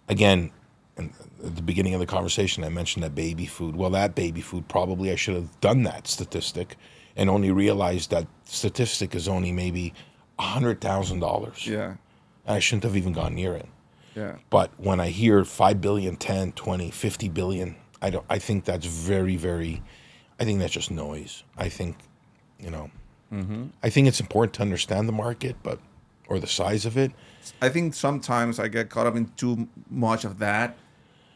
Again, at the beginning of the conversation, I mentioned that baby food. Well, that baby food, probably I should have done that statistic and only realized that statistic is only maybe $100,000. Yeah. I shouldn't have even gone near it. Yeah. But when I hear 5 billion, 10, 20, 50 billion, I think that's very, very, I think that's just noise. I think, I think it's important to understand the market, or the size of it. I think sometimes I get caught up in too much of that.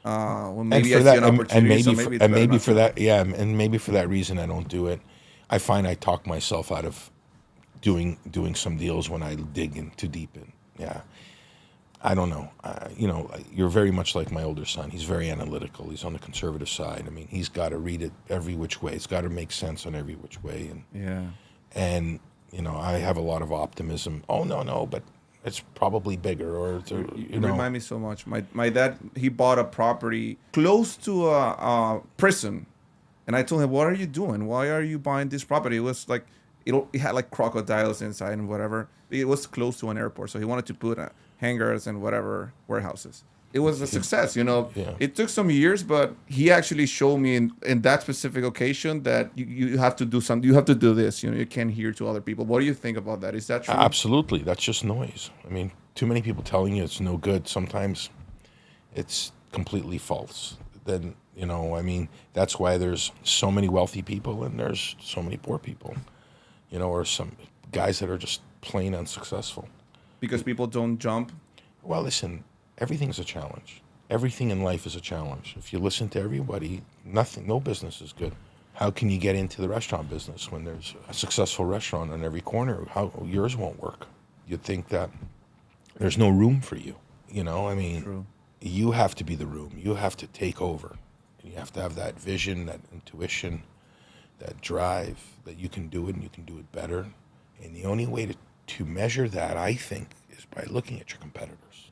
When And maybe for I that, see an opportunity, so maybe it's better not for to. that, yeah, and maybe for that reason I don't do it. I find I talk myself out of doing some deals when I dig in too deep in. Yeah, I don't know. You're very much like my older son. He's very analytical. He's on the conservative side. I mean, he's got to read it every which way. It's got to make sense on every which way. And I have a lot of optimism. Oh no, but it's probably bigger, or You remind me so much. My dad, he bought a property close to a prison, and I told him, "What are you doing? Why are you buying this property?" It was like it had like crocodiles inside and whatever. It was close to an airport, so he wanted to put hangars and whatever warehouses. It was a success, Yeah. It took some years, but he actually showed me in that specific occasion that you have to do something. You have to do this. You can't hear to other people. What do you think about that? Is that true? Absolutely, that's just noise. I mean, too many people telling you it's no good. Sometimes it's completely false. Then I mean, that's why there's so many wealthy people and there's so many poor people. Or some guys that are just plain unsuccessful. Because people don't jump. Well, listen, everything's a challenge. Everything in life is a challenge. If you listen to everybody, no business is good. How can you get into the restaurant business when there's a successful restaurant on every corner? How yours won't work? You'd think that there's no room for you. I mean, True. You have to be the room. You have to take over. You have to have that vision, that intuition, that drive that you can do it and you can do it better. And the only way to measure that, I think, is by looking at your competitors.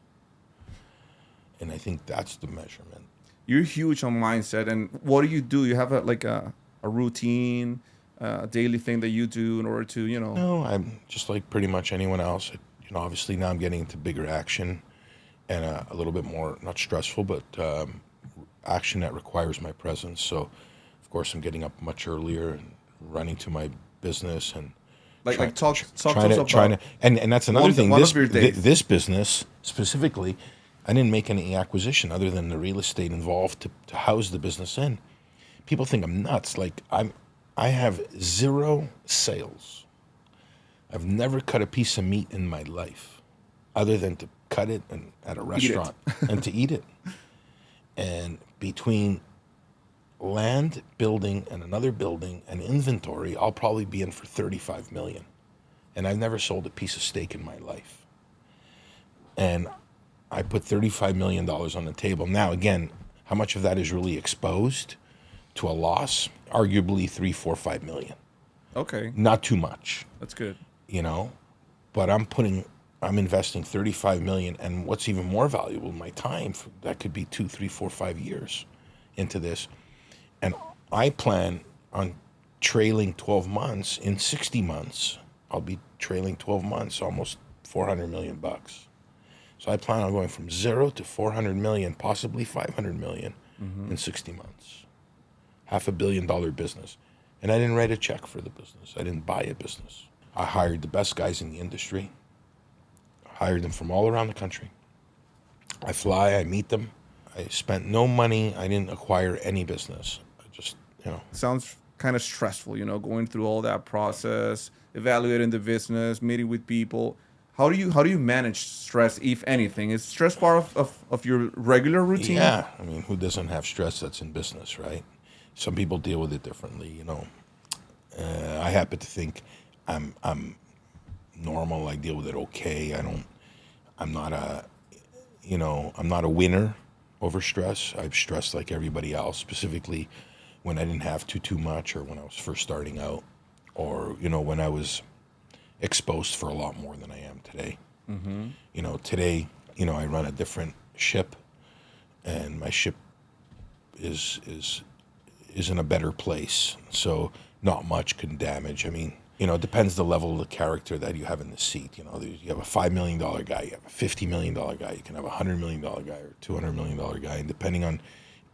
And I think that's the measurement. You're huge on mindset. And what do? You have a routine, a daily thing that you do in order to, No, I'm just like pretty much anyone else. Obviously now I'm getting into bigger action and a little bit more, not stressful, but action that requires my presence. So, of course, I'm getting up much earlier and running to my business and talk to us about and that's another thing. one of your days. This business specifically, I didn't make any acquisition other than the real estate involved to house the business in. People think I'm nuts. Like I have 0 sales. I've never cut a piece of meat in my life, other than to cut it at a restaurant and to eat it. And between land, building, and another building, and inventory, I'll probably be in for $35 million. And I've never sold a piece of steak in my life. And I put $35 million on the table. Now, again, how much of that is really exposed to a loss? Arguably 3, 4, 5 million. Okay, Not too much, that's good. but I'm investing 35 million, and what's even more valuable, my time, that could be 2, 3, 4, 5 years into this. And I plan on trailing 12 months. In 60 months, I'll be trailing 12 months, almost $400 million. So I plan on going from 0 to 400 million, possibly 500 million in 60 months. $500 million business. And I didn't write a check for the business. I didn't buy a business. I hired the best guys in the industry. Hired them from all around the country. I fly, I meet them. I spent no money. I didn't acquire any business. I just, Sounds kind of stressful, going through all that process, evaluating the business, meeting with people. How do you manage stress, if anything? Is stress part of your regular routine? Yeah, I mean, who doesn't have stress that's in business, right? Some people deal with it differently, I happen to think I'm normal. I deal with it okay. I'm not a winner over stress. I've stressed like everybody else, specifically when I didn't have too much, or when I was first starting out, or when I was exposed for a lot more than I am today. You know, today, you know, I run a different ship, and my ship is in a better place. So not much can damage. I mean, you know, it depends the level of the character that you have in the seat. You know, you have a $5 million guy, you have a $50 million guy, you can have a $100 million guy or $200 million guy, and depending on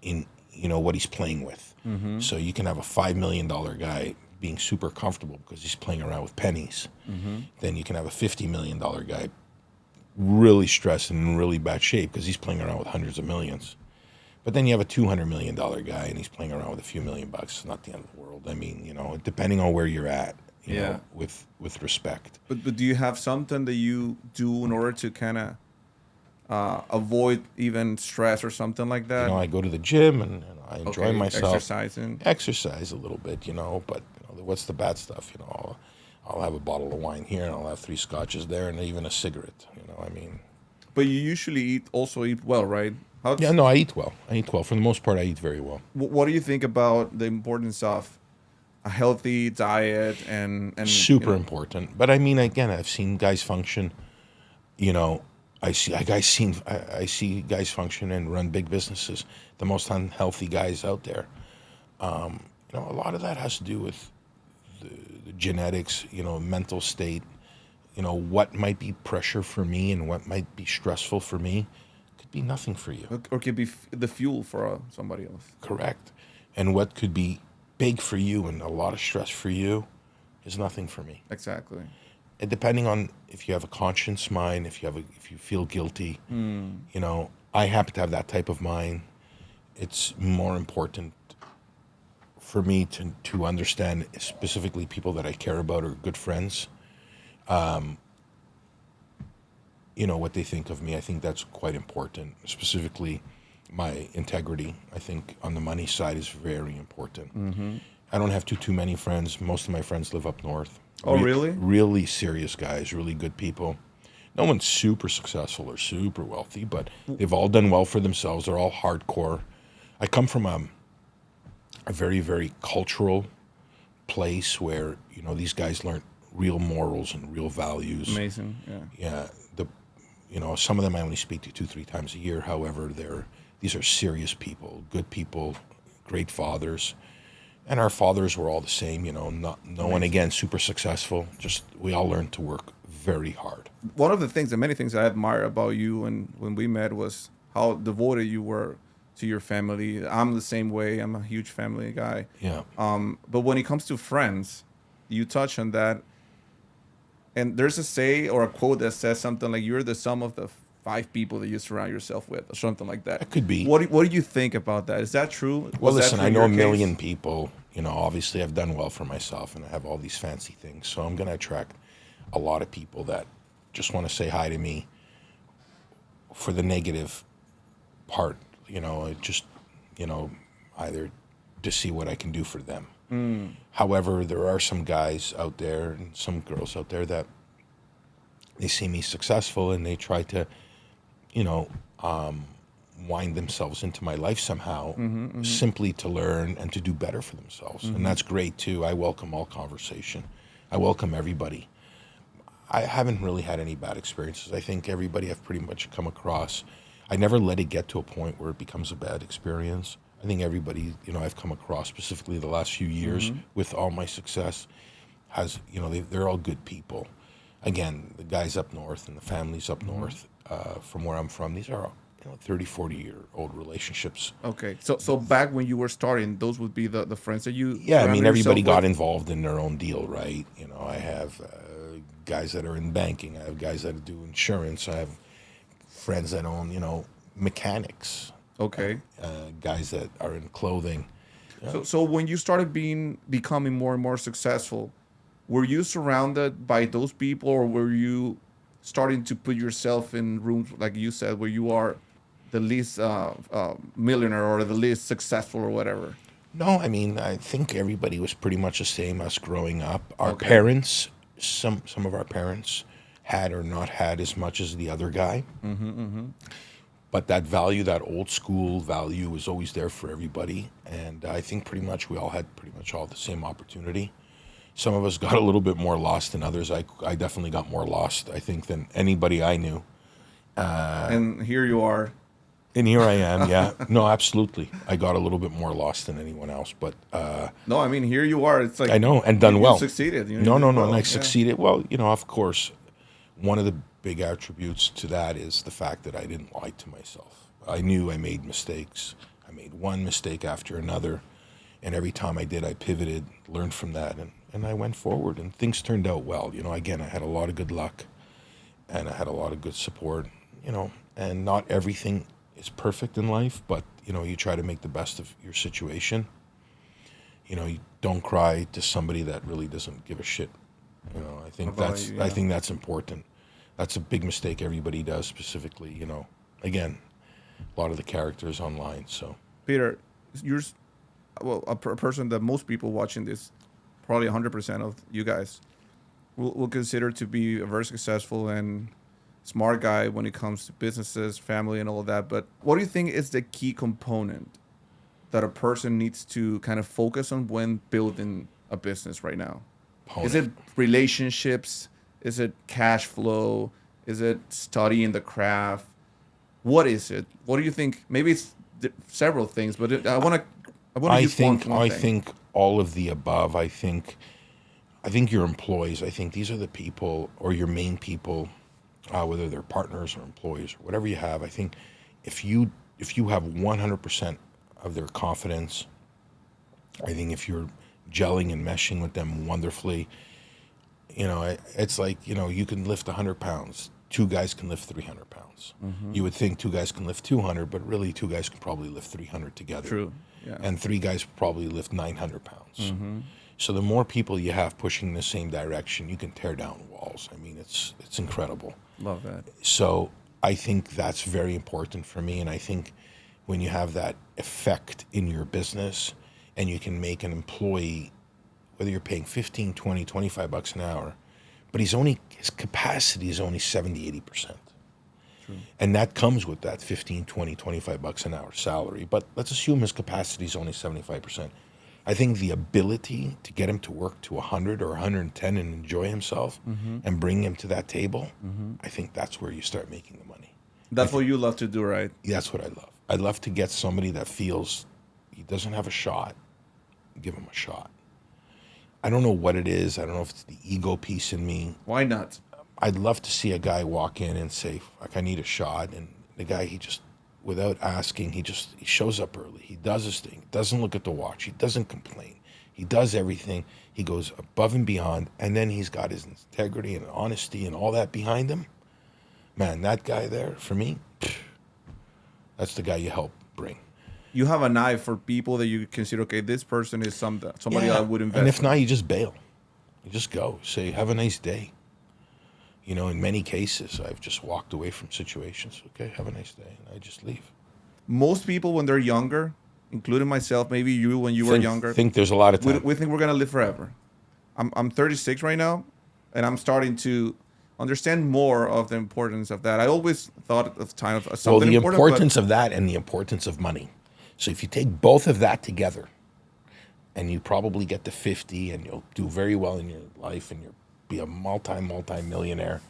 you know what he's playing with. So you can have a $5 million guy being super comfortable because he's playing around with pennies. Then you can have a $50 million guy really stressed and in really bad shape because he's playing around with hundreds of millions. But then you have a $200 million guy and he's playing around with a few million bucks. It's not the end of the world. I mean, you know, depending on where you're at, you know, with respect. But do you have something that you do in order to kind of avoid even stress or something like that? You know, I go to the gym and I enjoy myself. Exercising. Exercise a little bit, you know, but you know, what's the bad stuff? You know, I'll have a bottle of wine here and I'll have 3 scotches there and even a cigarette, you know, I mean. But you usually also eat well, right? Yeah, no, I eat well. I eat well. For the most part, I eat very well. What do you think about the importance of a healthy diet and super you know, important? But I mean, again, I've seen guys function, you know, I see guys function and run big businesses, the most unhealthy guys out there. You know, a lot of that has to do with the genetics, you know, mental state, you know, what might be pressure for me and what might be stressful for me could be nothing for you. or could be the fuel for somebody else. Correct. And what could be big for you and a lot of stress for you is nothing for me. Exactly. And depending on if you have a conscious mind, if you feel guilty, you know, I happen to have that type of mind. It's more important for me to understand specifically people that I care about or good friends, you know, what they think of me. I think that's quite important. Specifically, my integrity, I think, on the money side is very important. I don't have too many friends. Most of my friends live up north. Oh, really? Really serious guys, really good people. No one's super successful or super wealthy, but they've all done well for themselves. They're all hardcore. I come from a very, very cultural place where, you know, these guys learn real morals and real values. Amazing. Yeah. Yeah. You know, some of them I only speak to 2-3 times a year. However, these are serious people, good people, great fathers. And our fathers were all the same, you know, no one, again, super successful. Just we all learned to work very hard. One of the many things I admire about you and when we met was how devoted you were to your family. I'm the same way. I'm a huge family guy. Yeah. But when it comes to friends, you touch on that. And there's a say or a quote that says something like you're the sum of the 5 people that you surround yourself with or something like that. That could be. What do you think about that? Is that true? Well, Was that listen, true I in know your a case? million people. You know, obviously I've done well for myself and I have all these fancy things. So I'm going to attract a lot of people that just want to say hi to me for the negative part, you know, just, you know, either to see what I can do for them. However, there are some guys out there and some girls out there that they see me successful and they try to, you know, wind themselves into my life somehow, simply to learn and to do better for themselves. And that's great too. I welcome all conversation. I welcome everybody. I haven't really had any bad experiences. I think everybody I've pretty much come across, I never let it get to a point where it becomes a bad experience. I think everybody, you know, I've come across specifically the last few years with all my success has, you know, they're all good people. Again, the guys up north and the families up north, from where I'm from, these are, you know, 30, 40-year-old relationships. Okay. So back when you were starting, those would be the friends that you... Yeah, I mean, surrounded everybody yourself got with? involved in their own deal, right? You know, I have guys that are in banking. I have guys that do insurance. I have friends that own, you know, mechanics. Okay. Guys that are in clothing. So when you started becoming more and more successful, were you surrounded by those people, or were you starting to put yourself in rooms, like you said, where you are the least millionaire or the least successful or whatever? No, I mean, I think everybody was pretty much the same us growing up. Our Okay. parents, some of our parents had or not had as much as the other guy. But that value, that old school value, was always there for everybody. And I think pretty much we all had pretty much all the same opportunity. Some of us got a little bit more lost than others. I definitely got more lost, I think, than anybody I knew. And here you are. And here I am, yeah. No, absolutely. I got a little bit more lost than anyone else, but No, I mean, here you are. It's like I know, and done you well. Succeeded. You No, did no, no, well, and I yeah. succeeded. Well, of course, one of the big attributes to that is the fact that I didn't lie to myself. I knew I made mistakes. I made one mistake after another, and every time I did, I pivoted, learned from that, and I went forward, and things turned out well. Again, I had a lot of good luck, and I had a lot of good support, and not everything is perfect in life, but, you try to make the best of your situation. You don't cry to somebody that really doesn't give a shit. I think I think that's important. That's a big mistake everybody does, specifically, again, a lot of the characters online. So, Peter, you're a person that most people watching this, probably 100% of you guys, will consider to be a very successful and smart guy when it comes to businesses, family, and all of that. But what do you think is the key component that a person needs to kind of focus on when building a business right now? Is it relationships? Is it cash flow? Is it studying the craft? What is it? What do you think? Maybe it's several things, but I want to use one thing. I think all of the above. I think your employees. I think these are the people, or your main people, whether they're partners or employees or whatever you have. I think if you have 100% of their confidence, I think if you're gelling and meshing with them wonderfully, it's like, you can lift 100 pounds. Two guys can lift 300 pounds. Mm-hmm. You would think two guys can lift 200, but really two guys can probably lift 300 together. True. Yeah. And three guys probably lift 900 pounds. Mm-hmm. So the more people you have pushing in the same direction, you can tear down walls. I mean, it's incredible. Love that. So I think that's very important for me. And I think when you have that effect in your business and you can make an employee, whether you're paying 15, 20, 25 bucks an hour, but his capacity is only 70, 80%. True. And that comes with that 15, 20, 25 bucks an hour salary. But let's assume his capacity is only 75%. I think the ability to get him to work to 100 or 110 and enjoy himself and bring him to that table, I think that's where you start making the money. That's what you love to do, right? That's what I love. I love to get somebody that feels he doesn't have a shot, give him a shot. I don't know what it is. I don't know if it's the ego piece in me. Why not? I'd love to see a guy walk in and say, I need a shot. And the guy, he just, without asking, he shows up early. He does his thing. Doesn't look at the watch. He doesn't complain. He does everything. He goes above and beyond. And then he's got his integrity and honesty and all that behind him. Man, that guy there, for me, that's the guy you help bring. You have an eye for people that you consider, okay, this person is somebody I would invest in. And if in. not, you just bail. You just go. Say, have a nice day. In many cases, I've just walked away from situations. Okay, have a nice day. And I just leave. Most people, when they're younger, including myself, maybe you when you were younger, think there's a lot of time. We think we're going to live forever. I'm 36 right now, and I'm starting to understand more of the importance of that. I always thought of time of something important. Well, the importance of that and the importance of money. So if you take both of that together, and you probably get to 50, and you'll do very well in your life, and you'll be a multi-millionaire,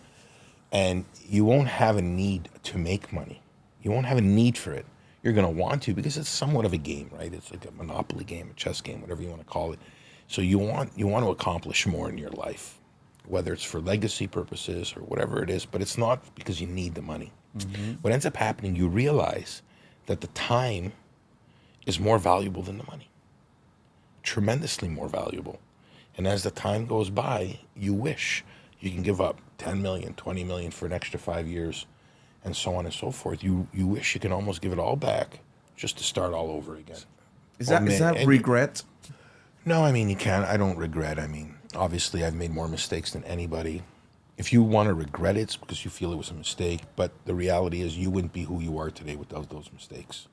and you won't have a need to make money. You won't have a need for it. You're going to want to, because it's somewhat of a game, right? It's like a monopoly game, a chess game, whatever you want to call it. So you want to accomplish more in your life, whether it's for legacy purposes or whatever it is, but it's not because you need the money. Mm-hmm. What ends up happening, you realize that the time is more valuable than the money, tremendously more valuable. And as the time goes by, you wish you can give up 10 million, 20 million for an extra 5 years, and so on and so forth. You wish you can almost give it all back just to start all over again. Is that regret? No, I mean, you can't. I don't regret. I mean, obviously, I've made more mistakes than anybody. If you want to regret it, it's because you feel it was a mistake. But the reality is you wouldn't be who you are today without those mistakes.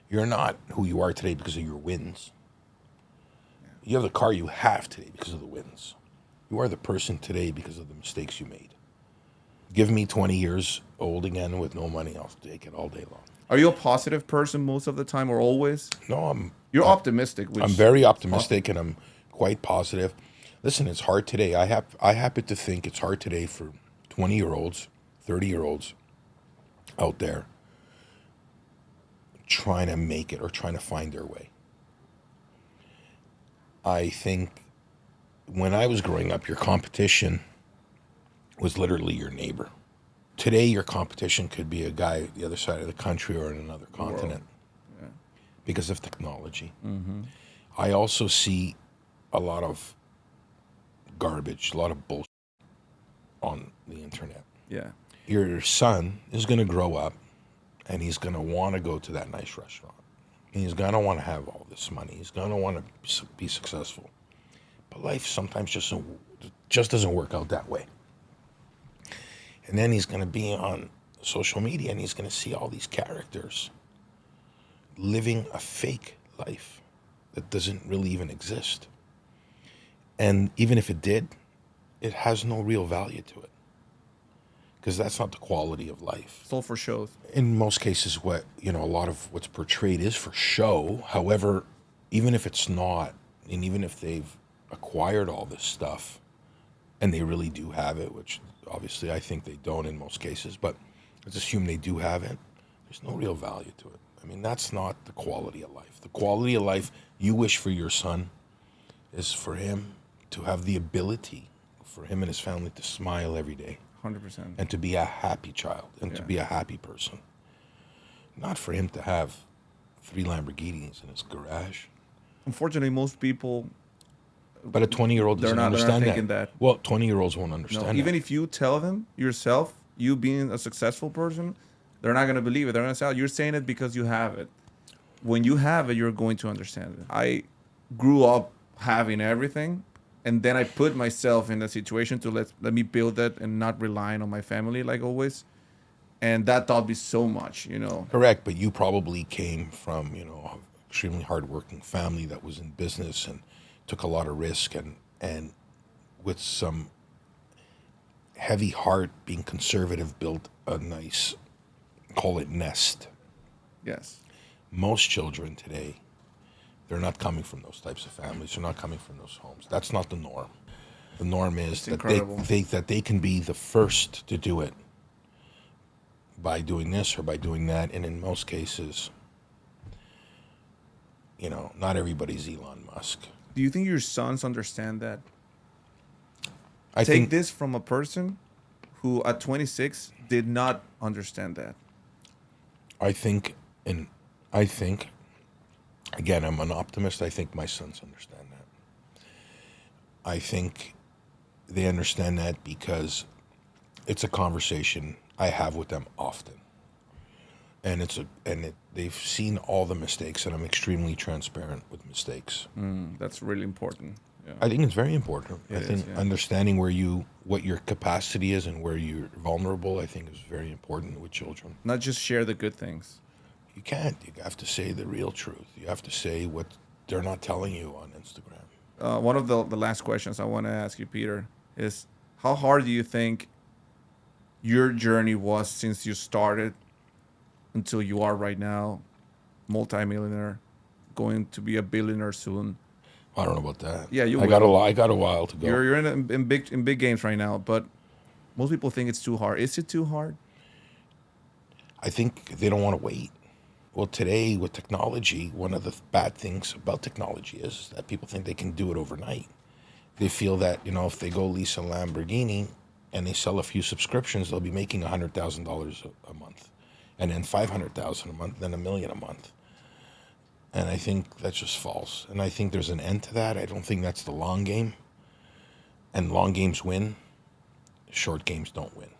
You're not who you are today because of your wins. You have the car you have today because of the wins. You are the person today because of the mistakes you made. Give me 20 years old again with no money, I'll take it all day long. Are you a positive person most of the time or always? No, You're optimistic. I'm very optimistic and I'm quite positive. Listen, it's hard today. I happen to think it's hard today for 20-year-olds, 30-year-olds out there trying to make it or trying to find their way. I think when I was growing up, your competition was literally your neighbor. Today, your competition could be a guy the other side of the country or in another continent because of technology. I also see a lot of garbage, a lot of bullshit on the internet. Yeah. Your son is going to grow up and he's going to want to go to that nice restaurant. And he's going to want to have all this money. He's going to want to be successful. But life sometimes just doesn't work out that way. And then he's going to be on social media and he's going to see all these characters living a fake life that doesn't really even exist. And even if it did, it has no real value to it. Because that's not the quality of life. It's all for shows. In most cases, a lot of what's portrayed is for show. However, even if it's not, and even if they've acquired all this stuff, and they really do have it, which obviously I think they don't in most cases, but let's assume they do have it, there's no real value to it. I mean, that's not the quality of life. The quality of life you wish for your son is for him to have the ability, for him and his family to smile every day. 100%. And to be a happy child and to be a happy person. Not for him to have 3 Lamborghinis in his garage. Unfortunately, most people... But a 20-year-old doesn't understand thinking that. Well, 20-year-olds won't understand that. Even if you tell them yourself, you being a successful person, they're not going to believe it. They're going to say, you're saying it because you have it. When you have it, you're going to understand it. I grew up having everything, and then I put myself in a situation to let me build that and not relying on my family like always. And that taught me so much, Correct, but you probably came from, an extremely hardworking family that was in business and took a lot of risk and with some heavy heart, being conservative, built a nice, call it nest. Yes. Most children today, they're not coming from those types of families. They're not coming from those homes. That's not the norm. The norm is that they can be the first to do it by doing this or by doing that. And in most cases, not everybody's Elon Musk. Do you think your sons understand that? I Take think this from a person who at 26 did not understand that. I think, again, I'm an optimist. I think my sons understand that. I think they understand that because it's a conversation I have with them often. And they've seen all the mistakes, and I'm extremely transparent with mistakes. That's really important. Yeah. I think it's very important. I think is. understanding what your capacity is and where you're vulnerable, I think is very important with children. Not just share the good things. You can't. You have to say the real truth. You have to say what they're not telling you on Instagram. One of the last questions I want to ask you, Peter, is how hard do you think your journey was since you started until you are right now, multimillionaire, going to be a billionaire soon? I don't know about that. Yeah, I got a while to go. You're in big games right now, but most people think it's too hard. Is it too hard? I think they don't want to wait. Well, today with technology, one of the bad things about technology is that people think they can do it overnight. They feel that, if they go lease a Lamborghini and they sell a few subscriptions, they'll be making $100,000 a month, and then $500,000 a month, then $1 million a month. And I think that's just false. And I think there's an end to that. I don't think that's the long game. And long games win. Short games don't win.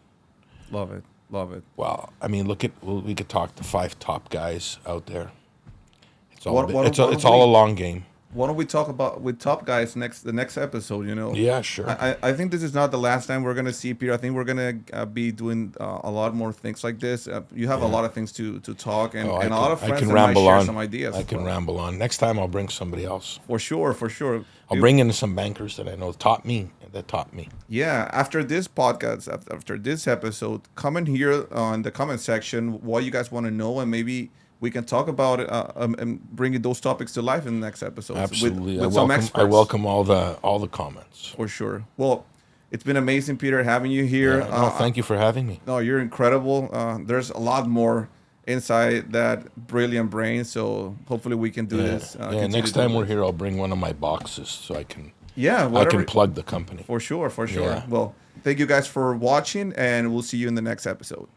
Love it. Well, I mean, we could talk to 5 top guys out there. It's all What all a long game. Why don't we talk about with top guys the next episode? Yeah, sure. I think this is not the last time we're gonna see Peter. I think we're gonna be doing a lot more things like this. You have a lot of things to talk, and a lot of friends that might share some ideas. I can ramble on. Next time I'll bring somebody else. For sure. I'll bring in some bankers that I know taught me. Yeah. After this podcast, after this episode, comment here on the comment section what you guys want to know, and maybe we can talk about it and bring those topics to life in the next episodes. Absolutely. With some experts. I welcome all the comments. For sure. Well, it's been amazing, Peter, having you here. Yeah, thank you for having me. No, you're incredible. There's a lot more inside that brilliant brain. So hopefully we can do this. Next time we're here, I'll bring one of my boxes so I can whatever. I can plug the company. For sure. Yeah. Well, thank you guys for watching, and we'll see you in the next episode.